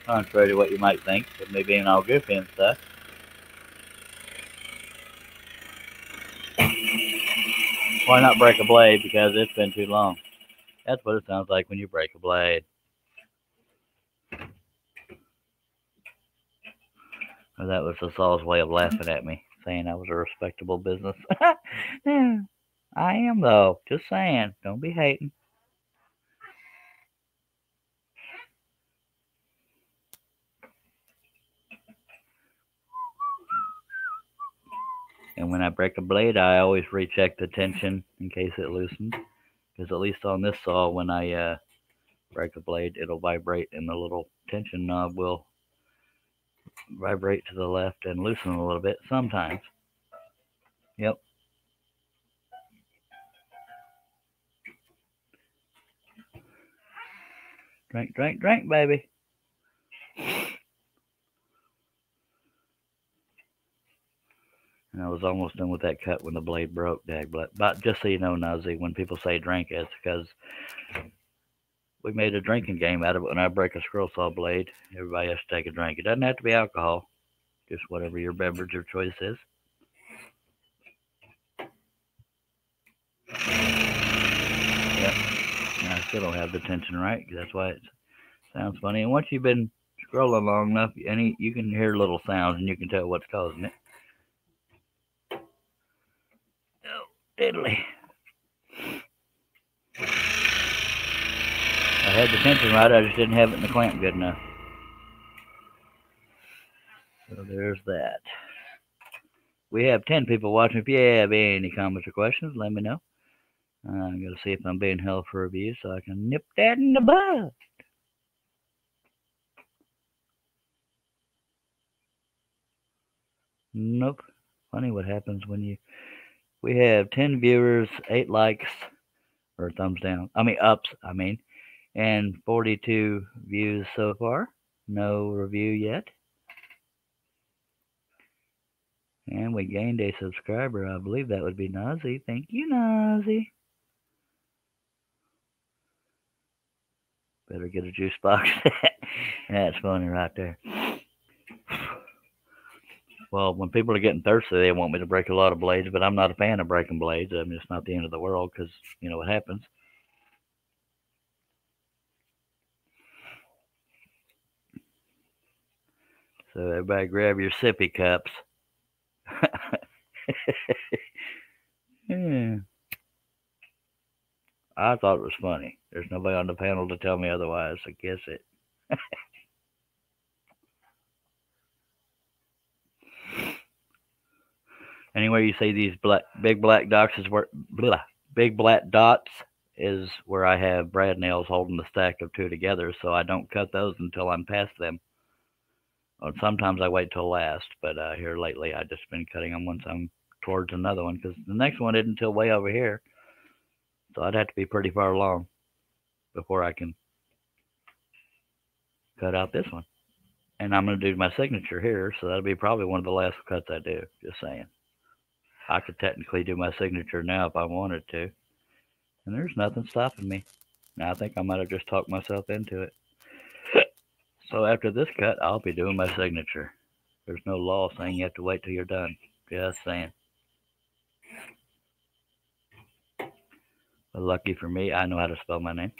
Contrary to what you might think, with me being all goofy and stuff. Why not break a blade? Because it's been too long. That's what it sounds like when you break a blade. Or that was the Saul's way of laughing at me, saying I was a respectable business. Yeah, I am, though. Just saying. Don't be hating. And when I break a blade, I always recheck the tension in case it loosens. Because at least on this saw, when I break a blade, it'll vibrate and the little tension knob will vibrate to the left and loosen a little bit sometimes. Yep. Drink, baby. And I was almost done with that cut when the blade broke, but just so you know, Nazi, when people say drink, it's because we made a drinking game out of it. When I break a scroll saw blade, everybody has to take a drink. It doesn't have to be alcohol, just whatever your beverage of choice is. Yep. And I still don't have the tension right. That's why it sounds funny. And once you've been scrolling long enough, you can hear little sounds and you can tell what's causing it. Oh, diddly. I had the tension right, I just didn't have it in the clamp good enough. So there's that. We have 10 people watching. If you have any comments or questions, let me know. I'm going to see if I'm being held for review so I can nip that in the bud. Nope. Funny what happens when we have 10 viewers, 8 likes, or thumbs down. Ups, and 42 views so far. No review yet. And we gained a subscriber. I believe that would be Nazi. Thank you, Nazi. Better get a juice box. That's funny right there. Well, when people are getting thirsty, they want me to break a lot of blades, but I'm not a fan of breaking blades. It's not the end of the world because you know what happens. So everybody grab your sippy cups. Yeah. I thought it was funny. There's nobody on the panel to tell me otherwise, so guess it. Anywhere you see these big black dots is where big black dots is where I have brad nails holding the stack of 2 together, so I don't cut those until I'm past them. Or sometimes I wait till last, but here lately I've just been cutting them once I'm towards another one because the next one isn't until way over here, so I'd have to be pretty far along before I can cut out this one. And I'm going to do my signature here, so that'll be probably one of the last cuts I do. Just saying. I could technically do my signature now if I wanted to. And there's nothing stopping me. Now I think I might have just talked myself into it. So after this cut, I'll be doing my signature. There's no law saying you have to wait till you're done. Just saying. But lucky for me, I know how to spell my name.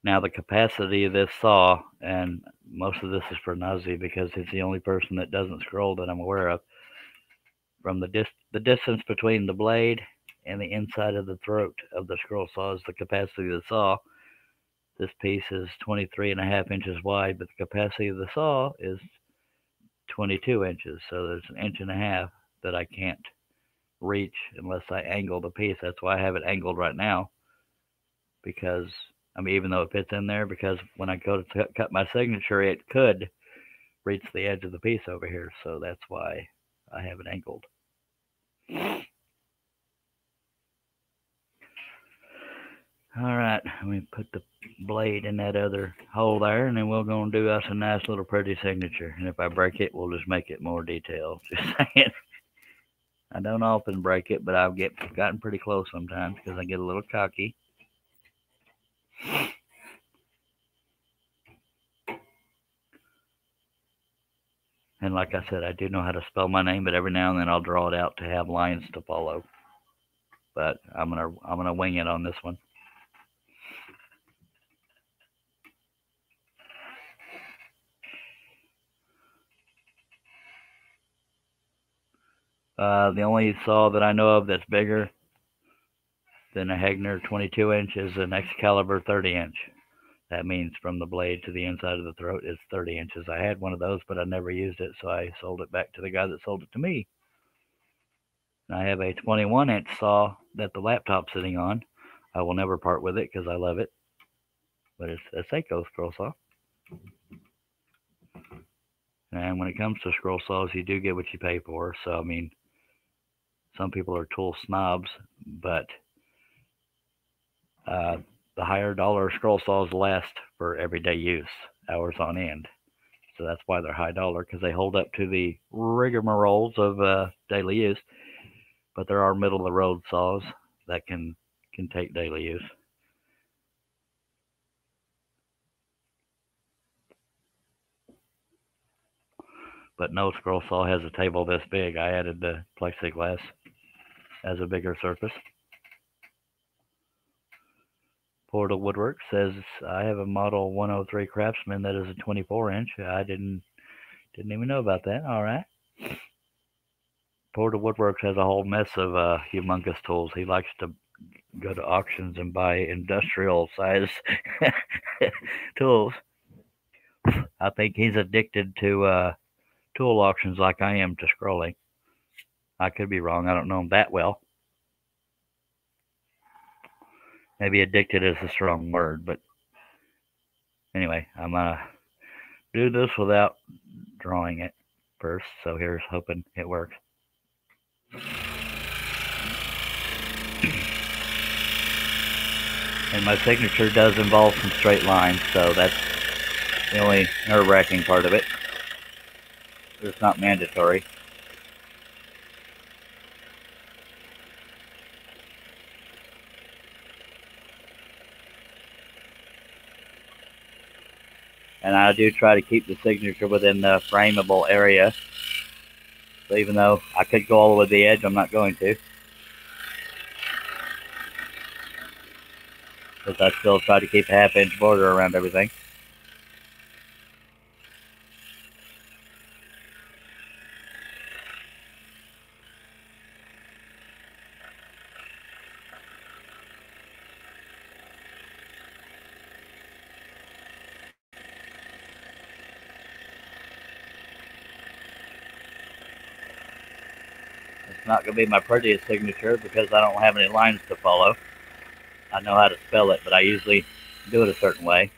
Now the capacity of this saw, and most of this is for Nazi because he's the only person that doesn't scroll that I'm aware of. From the distance between the blade and the inside of the throat of the scroll saw is the capacity of the saw. This piece is 23.5 inches wide, but the capacity of the saw is 22 inches. So there's an inch and a half that I can't reach unless I angle the piece. That's why I have it angled right now. Because, even though it fits in there, because when I go to cut my signature, it could reach the edge of the piece over here. So that's why I have it angled. All right, let me put the blade in that other hole there, and then we're going to do us a nice little pretty signature. And if I break it, we'll just make it more detailed. Just saying. I don't often break it, but I've gotten pretty close sometimes because I get a little cocky. And like I said, I do know how to spell my name, but every now and then I'll draw it out to have lines to follow. But I'm gonna wing it on this one. The only saw that I know of that's bigger than a Hegner 22 inch is an Excalibur 30 inch. That means from the blade to the inside of the throat is 30 inches. I had one of those, but I never used it, so I sold it back to the guy that sold it to me. And I have a 21 inch saw that the laptop's sitting on. I will never part with it because I love it. But it's a Seiko scroll saw. And when it comes to scroll saws, you do get what you pay for. So, Some people are tool snobs, but the higher dollar scroll saws last for everyday use, hours on end. So that's why they're high dollar, because they hold up to the rigmaroles of daily use. But there are middle of the road saws that can take daily use. But no scroll saw has a table this big. I added the plexiglass as a bigger surface. Portal Woodwork says I have a model 103 Craftsman that is a 24-inch. I didn't even know about that. All right. Portal Woodworks has a whole mess of humongous tools. He likes to go to auctions and buy industrial size tools. I think he's addicted to tool auctions like I am to scrolling. I could be wrong. I don't know him that well. Maybe addicted is a strong word, but anyway, I'm going to do this without drawing it first. So here's hoping it works. And my signature does involve some straight lines, so that's the only nerve-wracking part of it. It's not mandatory. And I do try to keep the signature within the frameable area. So even though I could go all the way to the edge, I'm not going to. Because I still try to keep a half-inch border around everything. It's not going to be my prettiest signature because I don't have any lines to follow. I know how to spell it, but I usually do it a certain way.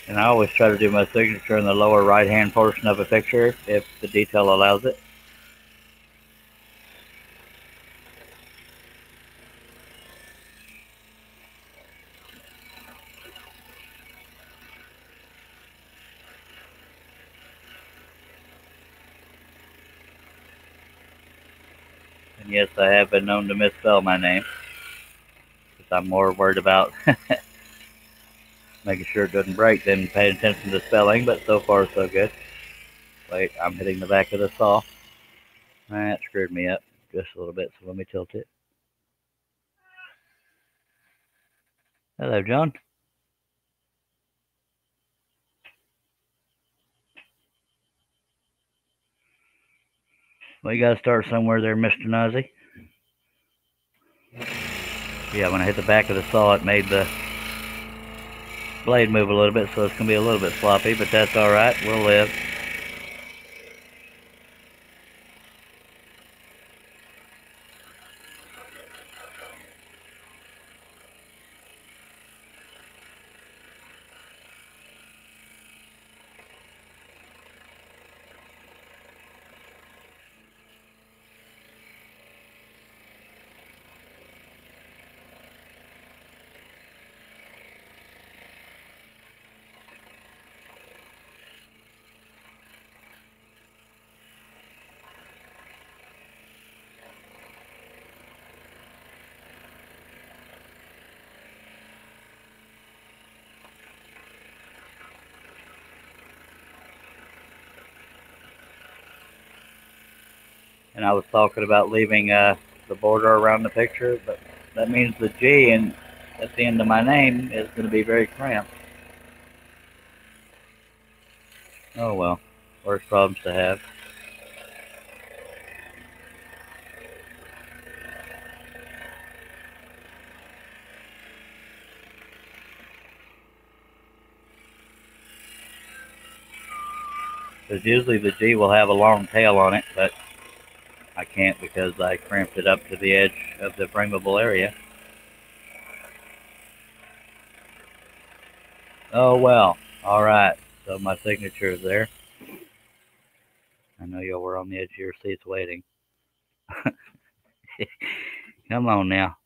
And I always try to do my signature in the lower right-hand portion of a picture if the detail allows it. And yes, I have been known to misspell my name. Because I'm more worried about making sure it doesn't break than paying attention to spelling, but so far so good. Wait, I'm hitting the back of the saw. That screwed me up just a little bit, so let me tilt it. Hello, John. Well, you gotta start somewhere there, Mr. Nazi. Yeah, when I hit the back of the saw, it made the blade move a little bit, so it's gonna be a little bit sloppy, but that's alright, we'll live. And I was talking about leaving the border around the picture, but that means the G at the end of my name is going to be very cramped. Oh well, worse problems to have. Because usually the G will have a long tail on it, but I can't because I cramped it up to the edge of the frameable area. Oh well. All right. So my signature is there. I know y'all were on the edge of your seats waiting. Come on now.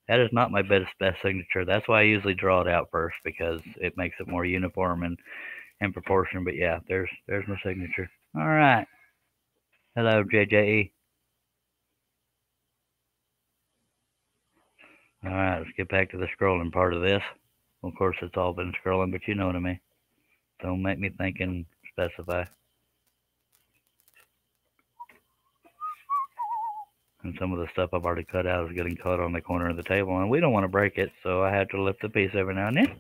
That is not my best signature. That's why I usually draw it out first because it makes it more uniform and in proportion. But yeah, there's my signature. All right. Hello, JJE. All right, let's get back to the scrolling part of this. Of course, it's all been scrolling, but you know what I mean. Don't make me think and specify. And some of the stuff I've already cut out is getting caught on the corner of the table, and we don't want to break it, so I have to lift the piece every now and then.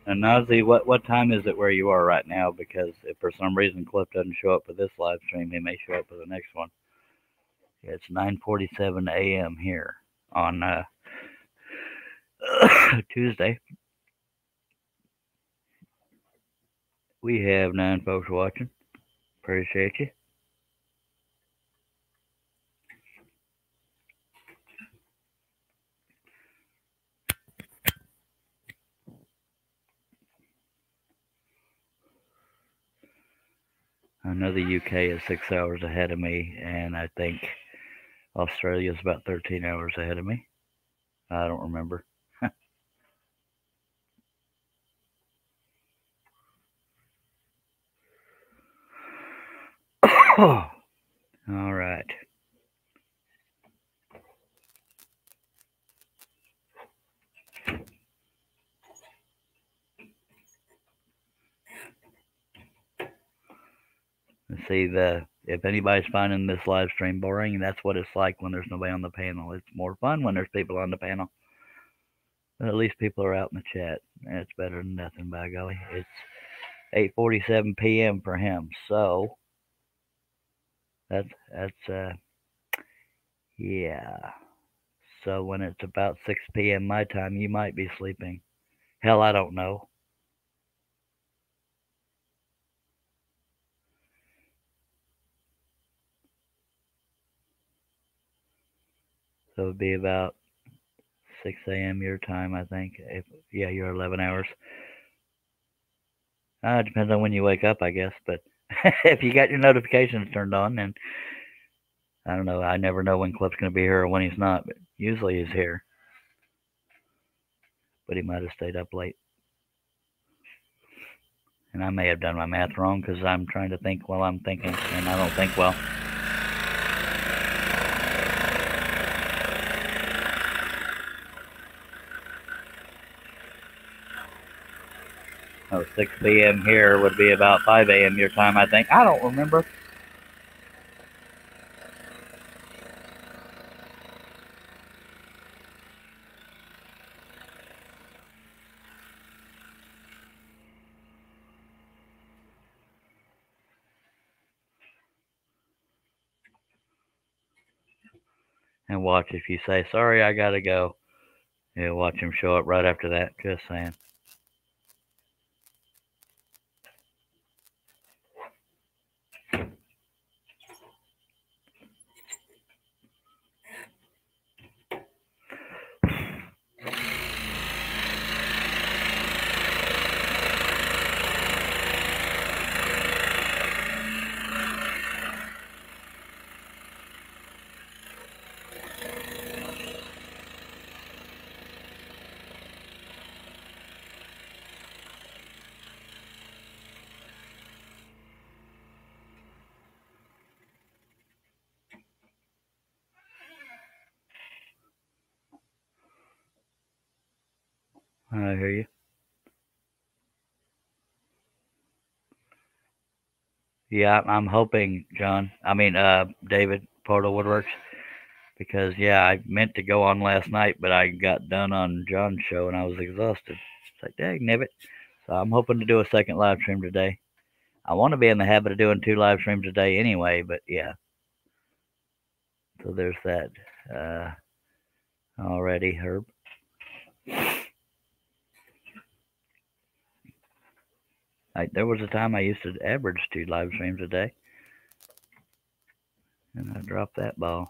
And Nazi, what time is it where you are right now? Because if for some reason Cliff doesn't show up for this live stream, he may show up for the next one. It's 9:47 a.m. here on Tuesday. We have 9 folks watching. Appreciate you. I know the UK is 6 hours ahead of me, and I think Australia is about 13 hours ahead of me. I don't remember. All right. Let's see, if anybody's finding this live stream boring, that's what it's like when there's nobody on the panel. It's more fun when there's people on the panel. But at least people are out in the chat. And it's better than nothing, by golly. It's 8:47 p.m. for him, so that's yeah. So when it's about 6 p.m. my time, you might be sleeping. Hell, I don't know. So it'd be about 6 a.m. your time, I think. Yeah, you're 11 hours. It depends on when you wake up, I guess. But if you got your notifications turned on, then I don't know. I never know when Cliff's going to be here or when he's not. But usually he's here. But he might have stayed up late. And I may have done my math wrong because I'm trying to think while I'm thinking, and I don't think well. Oh, 6 p.m. here would be about 5 a.m. your time, I think. I don't remember. And watch if you say, sorry, I got to go. Yeah, watch him show up right after that. Just saying. I hear you. Yeah, I'm hoping, John. I mean, David, Portal Woodworks. because yeah, I meant to go on last night, but I got done on John's show and I was exhausted. It's like, dang, nibbit. So I'm hoping to do a second live stream today. I want to be in the habit of doing 2 live streams a day anyway, but yeah. So there's that. Already, Herb. There was a time I used to average 2 live streams a day, and I dropped that ball.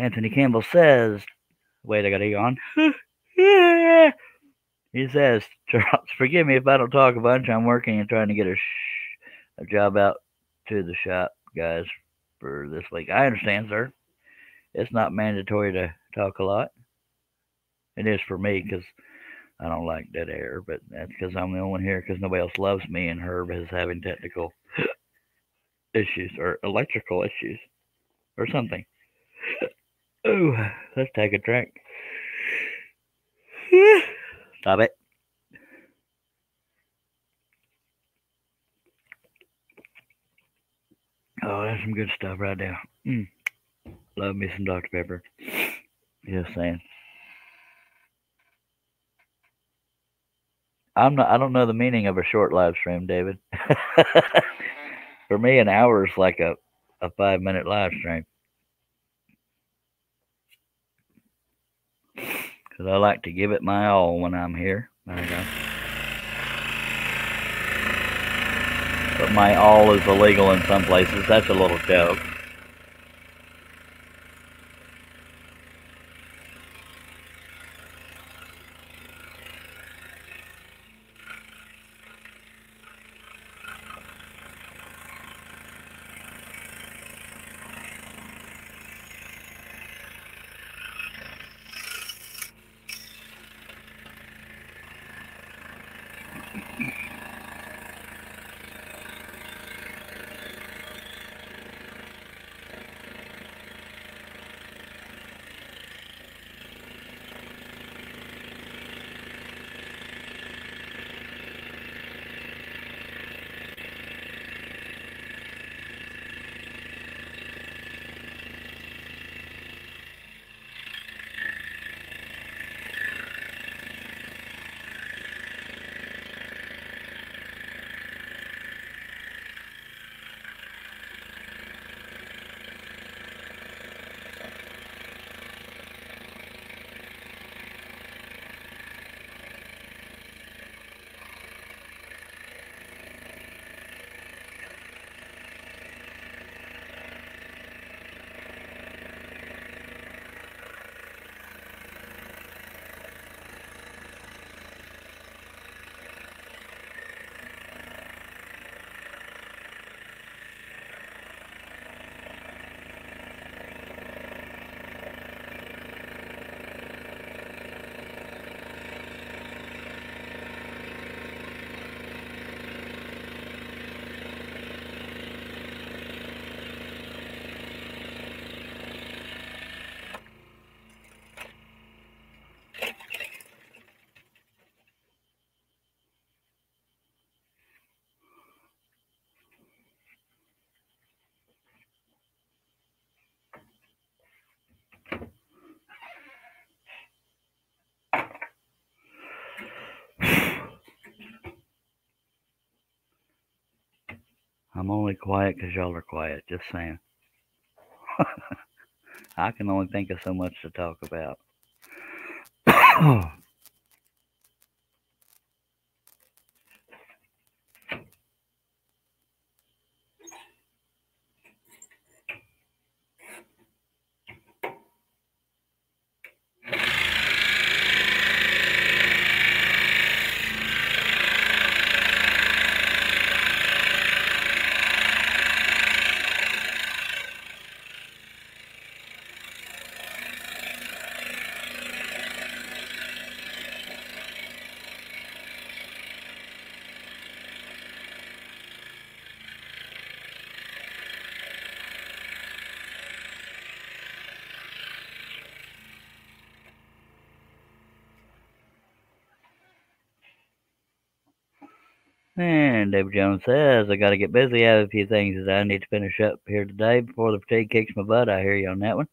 Anthony Campbell says, wait, I got to yawn. He says, Charles, forgive me if I don't talk a bunch. I'm working and trying to get a job out to the shop, guys, for this week. I understand, sir. It's not mandatory to talk a lot. It is for me because I don't like dead air, but that's because I'm the only one here because nobody else loves me, and Herb is having technical issues or electrical issues or something. Oh, let's take a drink. Stop it. Oh, that's some good stuff right there. Love me some Dr. Pepper. Just saying. I don't know the meaning of a short live stream, David. For me, an hour is like a 5-minute live stream. Because I like to give it my all when I'm here. But my all is illegal in some places. That's a little joke. I'm only quiet because y'all are quiet. Just saying. I can only think of so much to talk about. And David Jones says, I got to get busy. I have a few things that I need to finish up here today before the fatigue kicks my butt. I hear you on that one.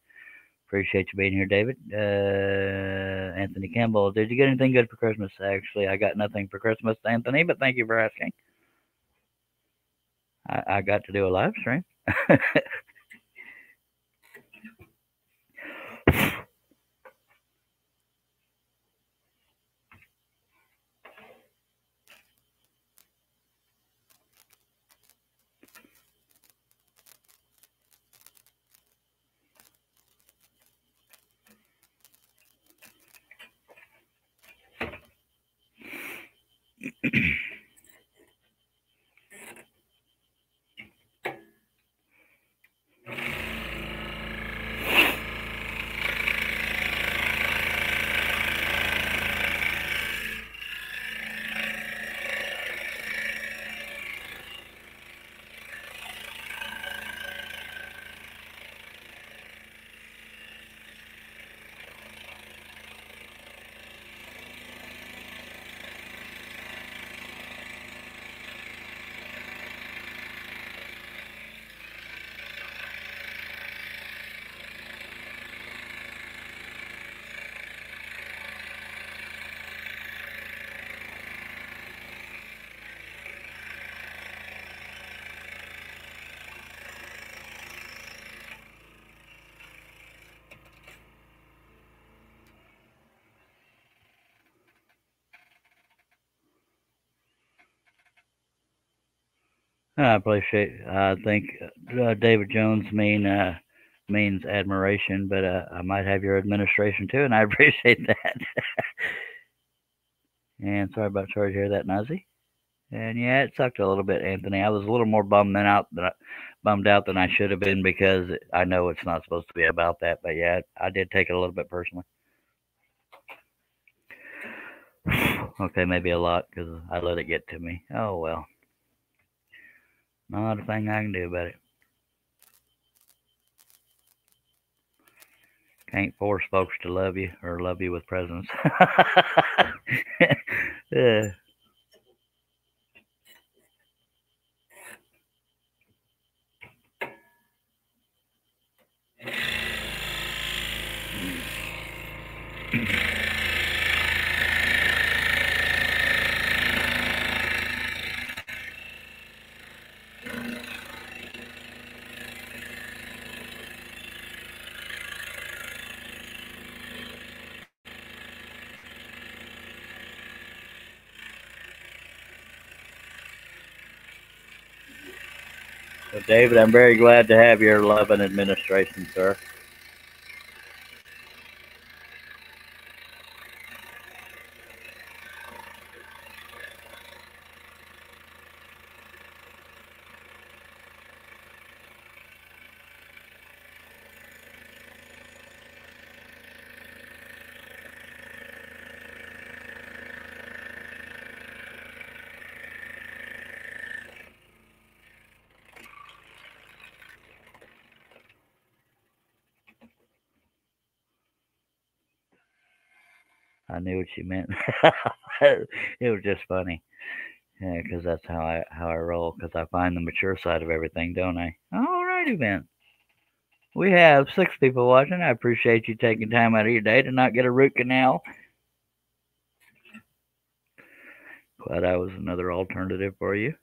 Appreciate you being here, David. Anthony Campbell, did you get anything good for Christmas? Actually, I got nothing for Christmas, Anthony, but thank you for asking. I got to do a live stream. I appreciate. I think David Jones means admiration, but I might have your administration too, and I appreciate that. And sorry to hear that, Nazi. And yeah, it sucked a little bit, Anthony. I was a little more bummed out than I should have been because I know it's not supposed to be about that. But yeah, I did take it a little bit personally. Okay, maybe a lot because I let it get to me. Oh well, not a thing I can do about it. Can't force folks to love you or love you with presents. Yeah. So, David, I'm very glad to have your love and administration, sir. I knew what you meant. It was just funny. Yeah, because that's how I roll. Because I find the mature side of everything, don't I? All righty then. We have 6 people watching. I appreciate you taking time out of your day to not get a root canal. Glad I was another alternative for you.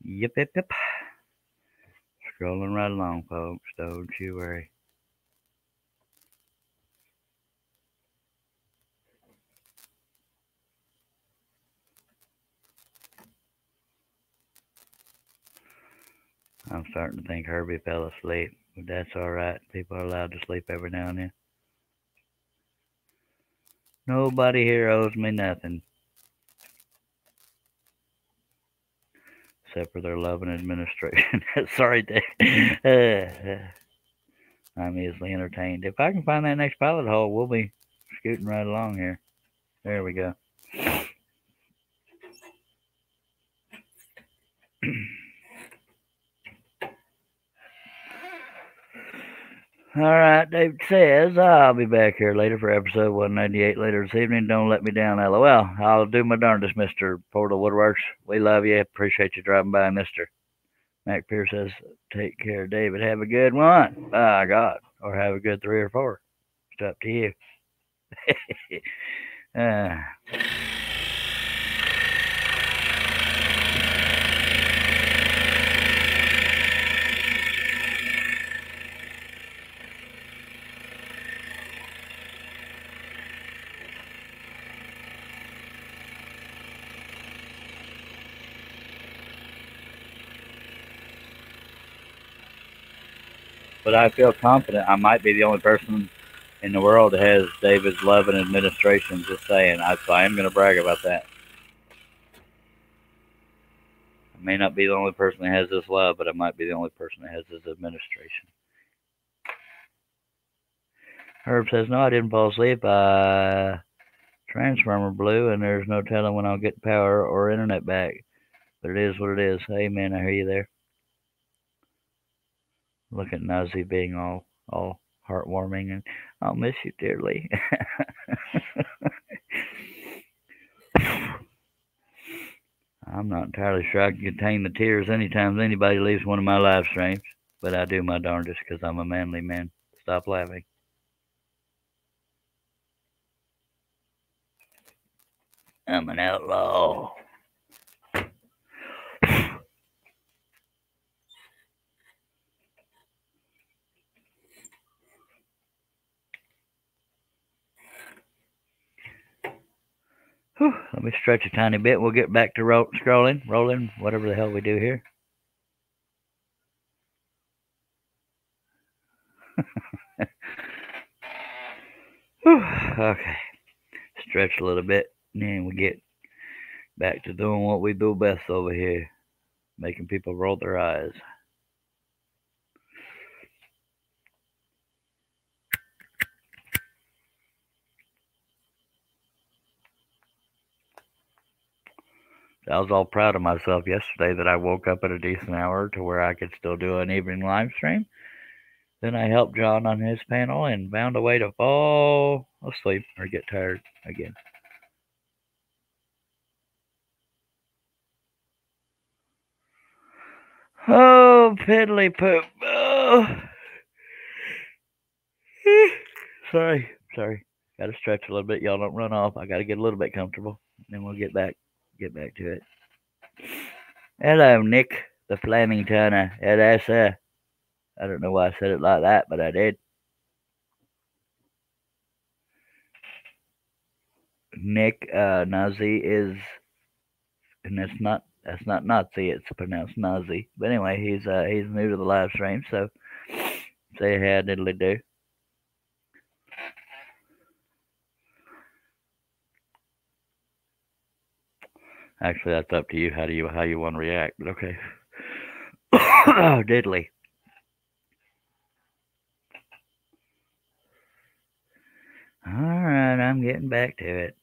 Yep, yep, yep. Scrolling right along, folks. Don't you worry. I'm starting to think Herbie fell asleep, but that's all right. People are allowed to sleep every now and then. Nobody here owes me nothing except for their love and administration. Sorry, Dave. I'm easily entertained. If I can find that next pilot hole, we'll be scooting right along here. There we go. All right, David says, I'll be back here later for episode 198 later this evening. Don't let me down, LOL. I'll do my darndest, Mr. Portal Woodworks. We love you. Appreciate you dropping by, Mr. Mac Pierce says, take care, David. Have a good one. By God. Or have a good 3 or 4. It's up to you. But I feel confident I might be the only person in the world that has David's love and administration. Just saying. I am going to brag about that. I may not be the only person that has this love, but I might be the only person that has this administration. Herb says, no, I didn't fall asleep. Transformer blew, and there's no telling when I'll get power or internet back. But it is what it is. Hey, man, I hear you there. Look at Nazi being all heartwarming, and I'll miss you dearly. I'm not entirely sure I can contain the tears anytime anybody leaves one of my live streams, but I do my darndest because I'm a manly man. Stop laughing. I'm an outlaw. Whew, let me stretch a tiny bit. We'll get back to rolling, whatever the hell we do here. Okay. Stretch a little bit, and then we get back to doing what we do best over here, making people roll their eyes. I was all proud of myself yesterday that I woke up at a decent hour to where I could still do an evening live stream. Then I helped John on his panel and found a way to fall asleep or get tired again. Oh, piddly poop. Oh. Sorry. Got to stretch a little bit. Y'all don't run off. I got to get a little bit comfortable. Then we'll get back to it. Hello, Nick, the Flaming Turner. That's I don't know why I said it like that, but I did. Nick Nazi is, and that's not Nazi. It's pronounced Nazi. But anyway, he's new to the live stream, so say hey, diddly do. Actually, that's up to you. How you want to react? But okay. Oh, diddly. All right, I'm getting back to it.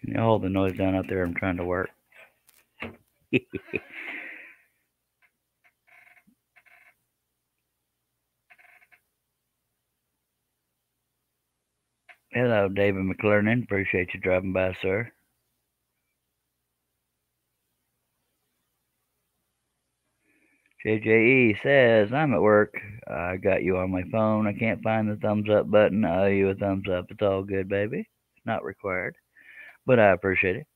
Can you hold the noise down out there? I'm trying to work. Hello, David McClernand. Appreciate you dropping by, sir. JJE says, I'm at work. I got you on my phone. I can't find the thumbs up button. I owe you a thumbs up. It's all good, baby. It's not required, but I appreciate it.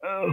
Oh.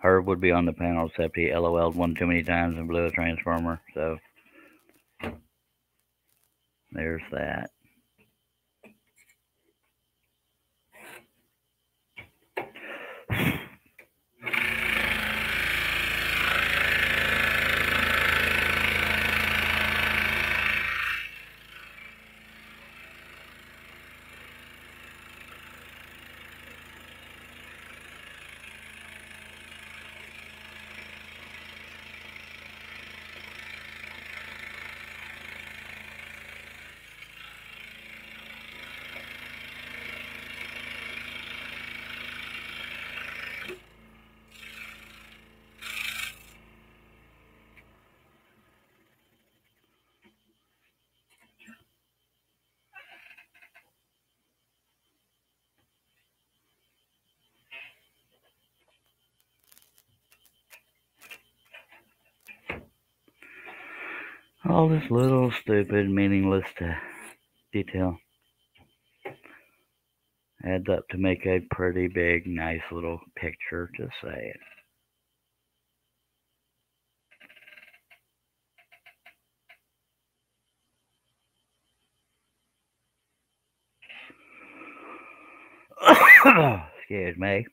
Herb would be on the panel, except he LOL'd one too many times and blew a transformer. So there's that. All this little stupid, meaningless detail adds up to make a pretty big, nice little picture. Just saying. Excuse me.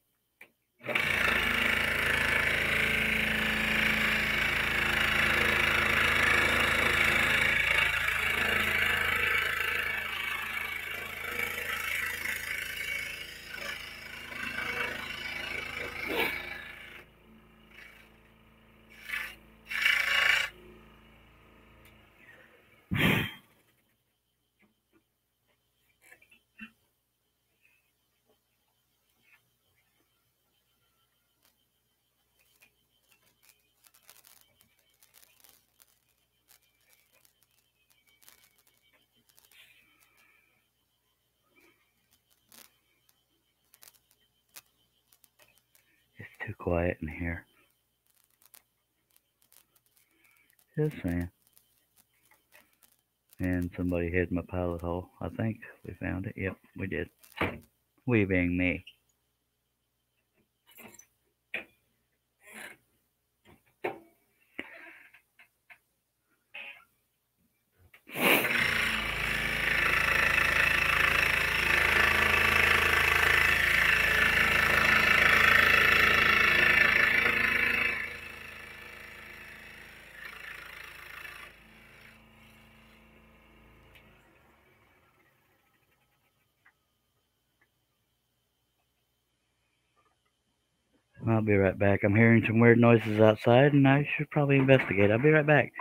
It's too quiet in here. Just saying. And somebody hid my pilot hole. I think we found it. Yep, we did. We being me. I'll be right back. I'm hearing some weird noises outside, and I should probably investigate. I'll be right back.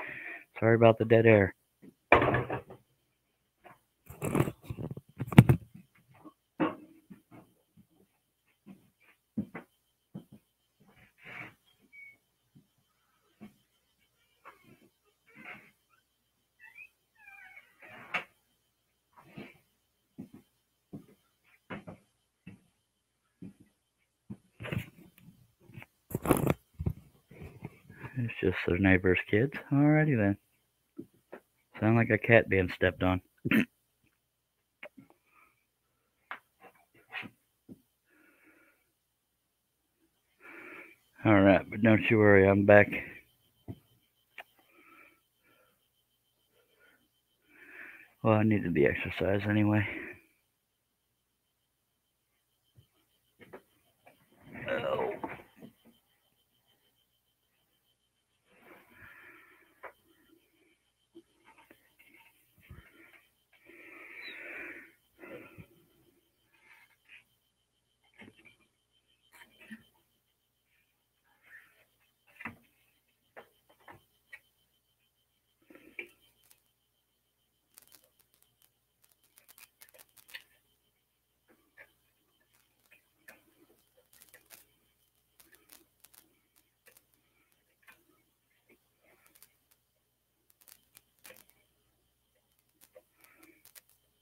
Sorry about the dead air. It's just their neighbor's kids. Alrighty then. Sound like a cat being stepped on. Alright, but don't you worry, I'm back. Well, I needed the exercise anyway. Oh.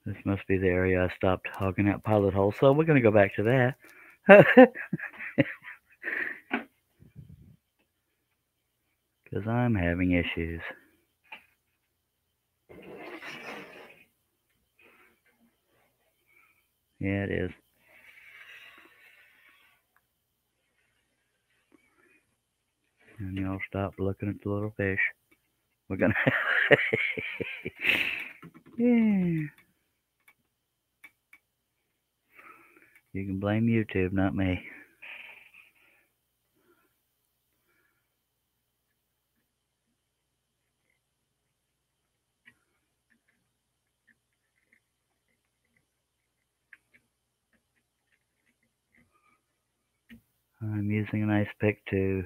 This must be the area I stopped hogging that pilot hole, so we're going to go back to that. Because I'm having issues. Yeah, it is. And y'all stop looking at the little fish. We're going to... Yeah. You can blame YouTube, not me. I'm using an ice pick to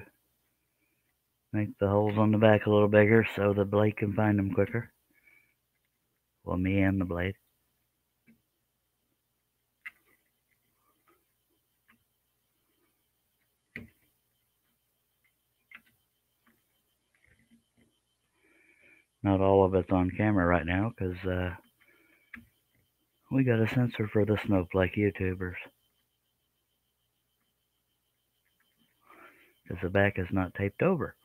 make the holes on the back a little bigger so the blade can find them quicker. Well, me and the blade. Not all of it's on camera right now because we got a censor for the snowflake YouTubers. Because the back is not taped over.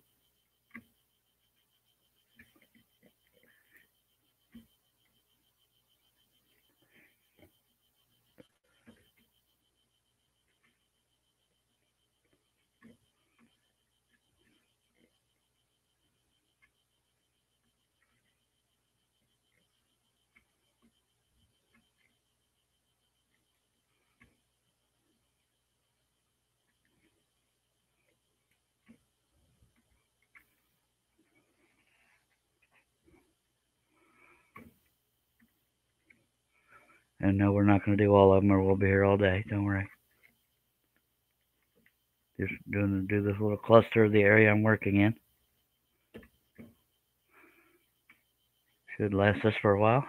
And no, we're not going to do all of them or we'll be here all day. Don't worry. Just do this little cluster of the area I'm working in. Should last us for a while.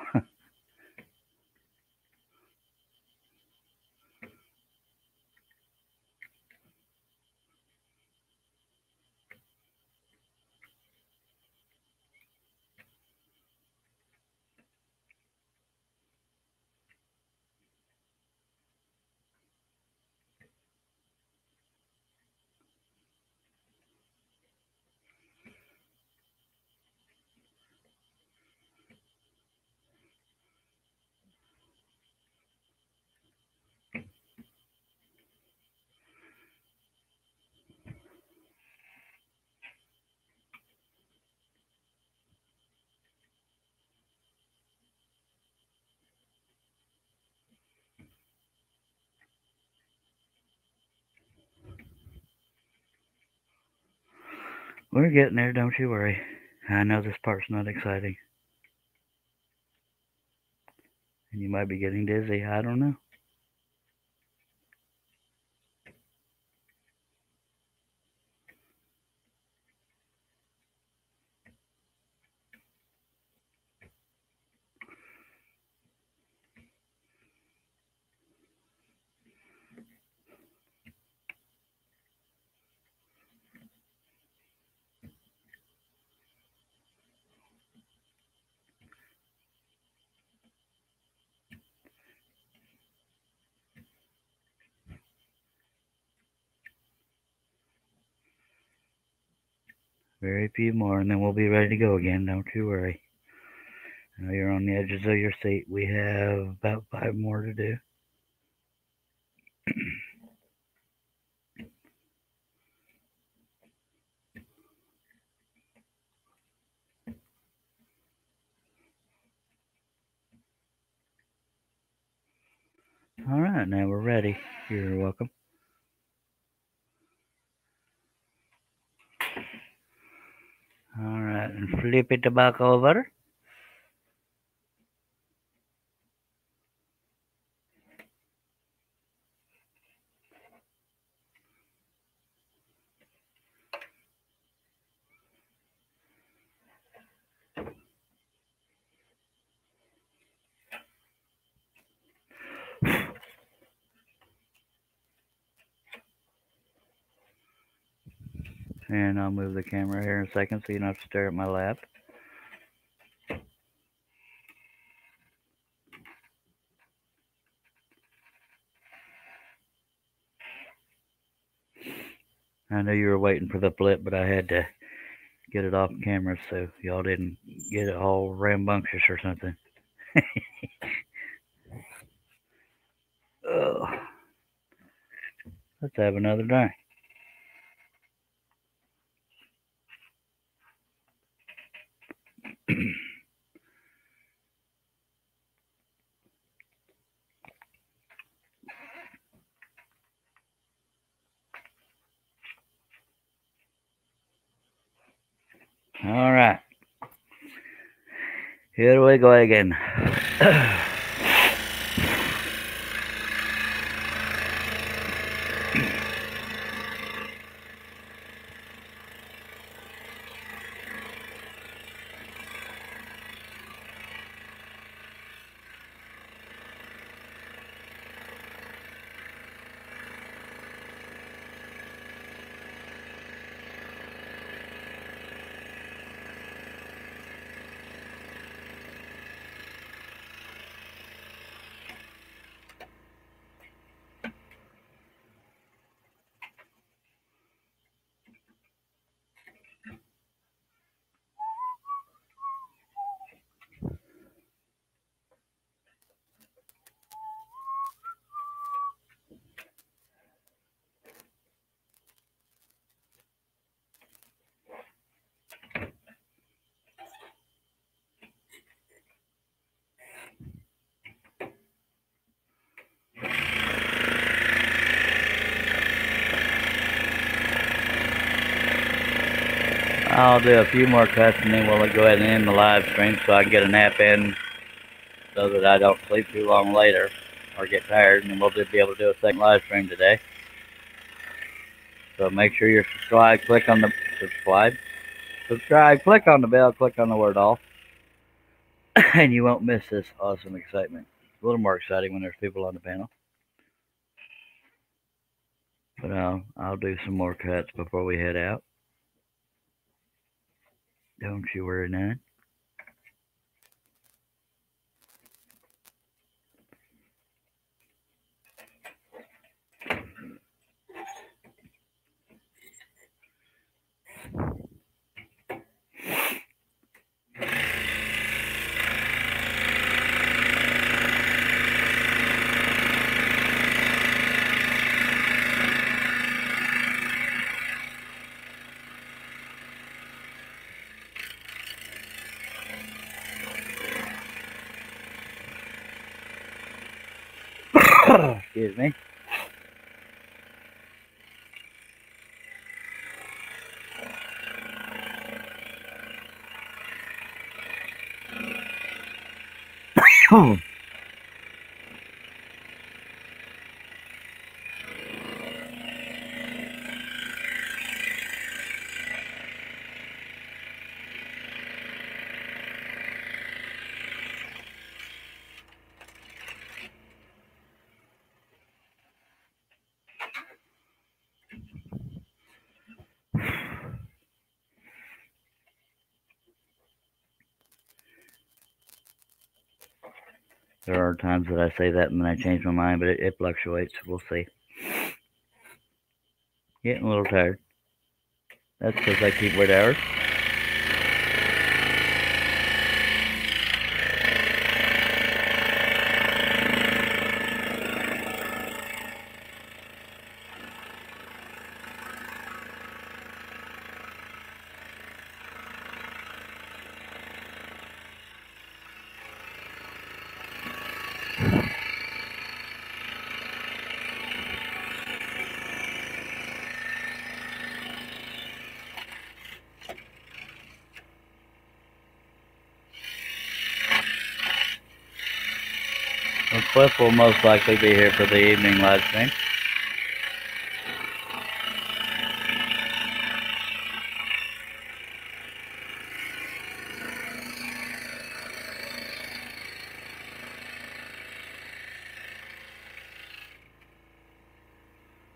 We're getting there, don't you worry. I know this part's not exciting. And you might be getting dizzy. I don't know. Very few more, and then we'll be ready to go again. Don't you worry. I know you're on the edges of your seat. We have about 5 more to do. All right, now we're ready. You're welcome. All right, and flip it back over. And I'll move the camera here in a second so you don't have to stare at my lap. I know you were waiting for the flip, but I had to get it off camera so y'all didn't get it all rambunctious or something. Ugh. Let's have another drink. All right. Here we go again. I'll do a few more cuts and then we'll go ahead and end the live stream so I can get a nap in so that I don't sleep too long later or get tired, and then we'll just be able to do a second live stream today. So make sure you're subscribed, click on the subscribe, click on the bell, click on the word all, and you won't miss this awesome excitement. It's a little more exciting when there's people on the panel. But I'll do some more cuts before we head out. Don't you worry none. Excuse me. There are times that I say that and then I change my mind, but it fluctuates. We'll see. Getting a little tired. That's because I keep weird hours. Well, Cliff will most likely be here for the evening live stream.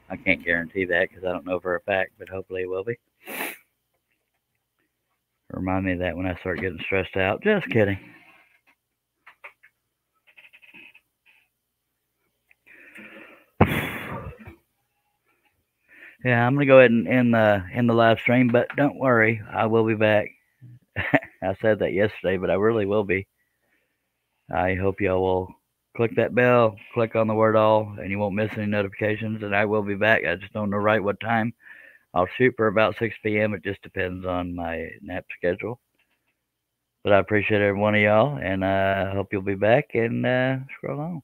I can't guarantee that because I don't know for a fact, but hopefully it will be. Remind me of that when I start getting stressed out. Just kidding. Yeah, I'm gonna go ahead and end the live stream, but don't worry, I will be back. I said that yesterday, but I really will be. I hope y'all will click that bell, click on the word all, and you won't miss any notifications. And I will be back. I just don't know right what time. I'll shoot for about 6 p.m. It just depends on my nap schedule. But I appreciate every one of y'all, and I hope you'll be back and scroll on.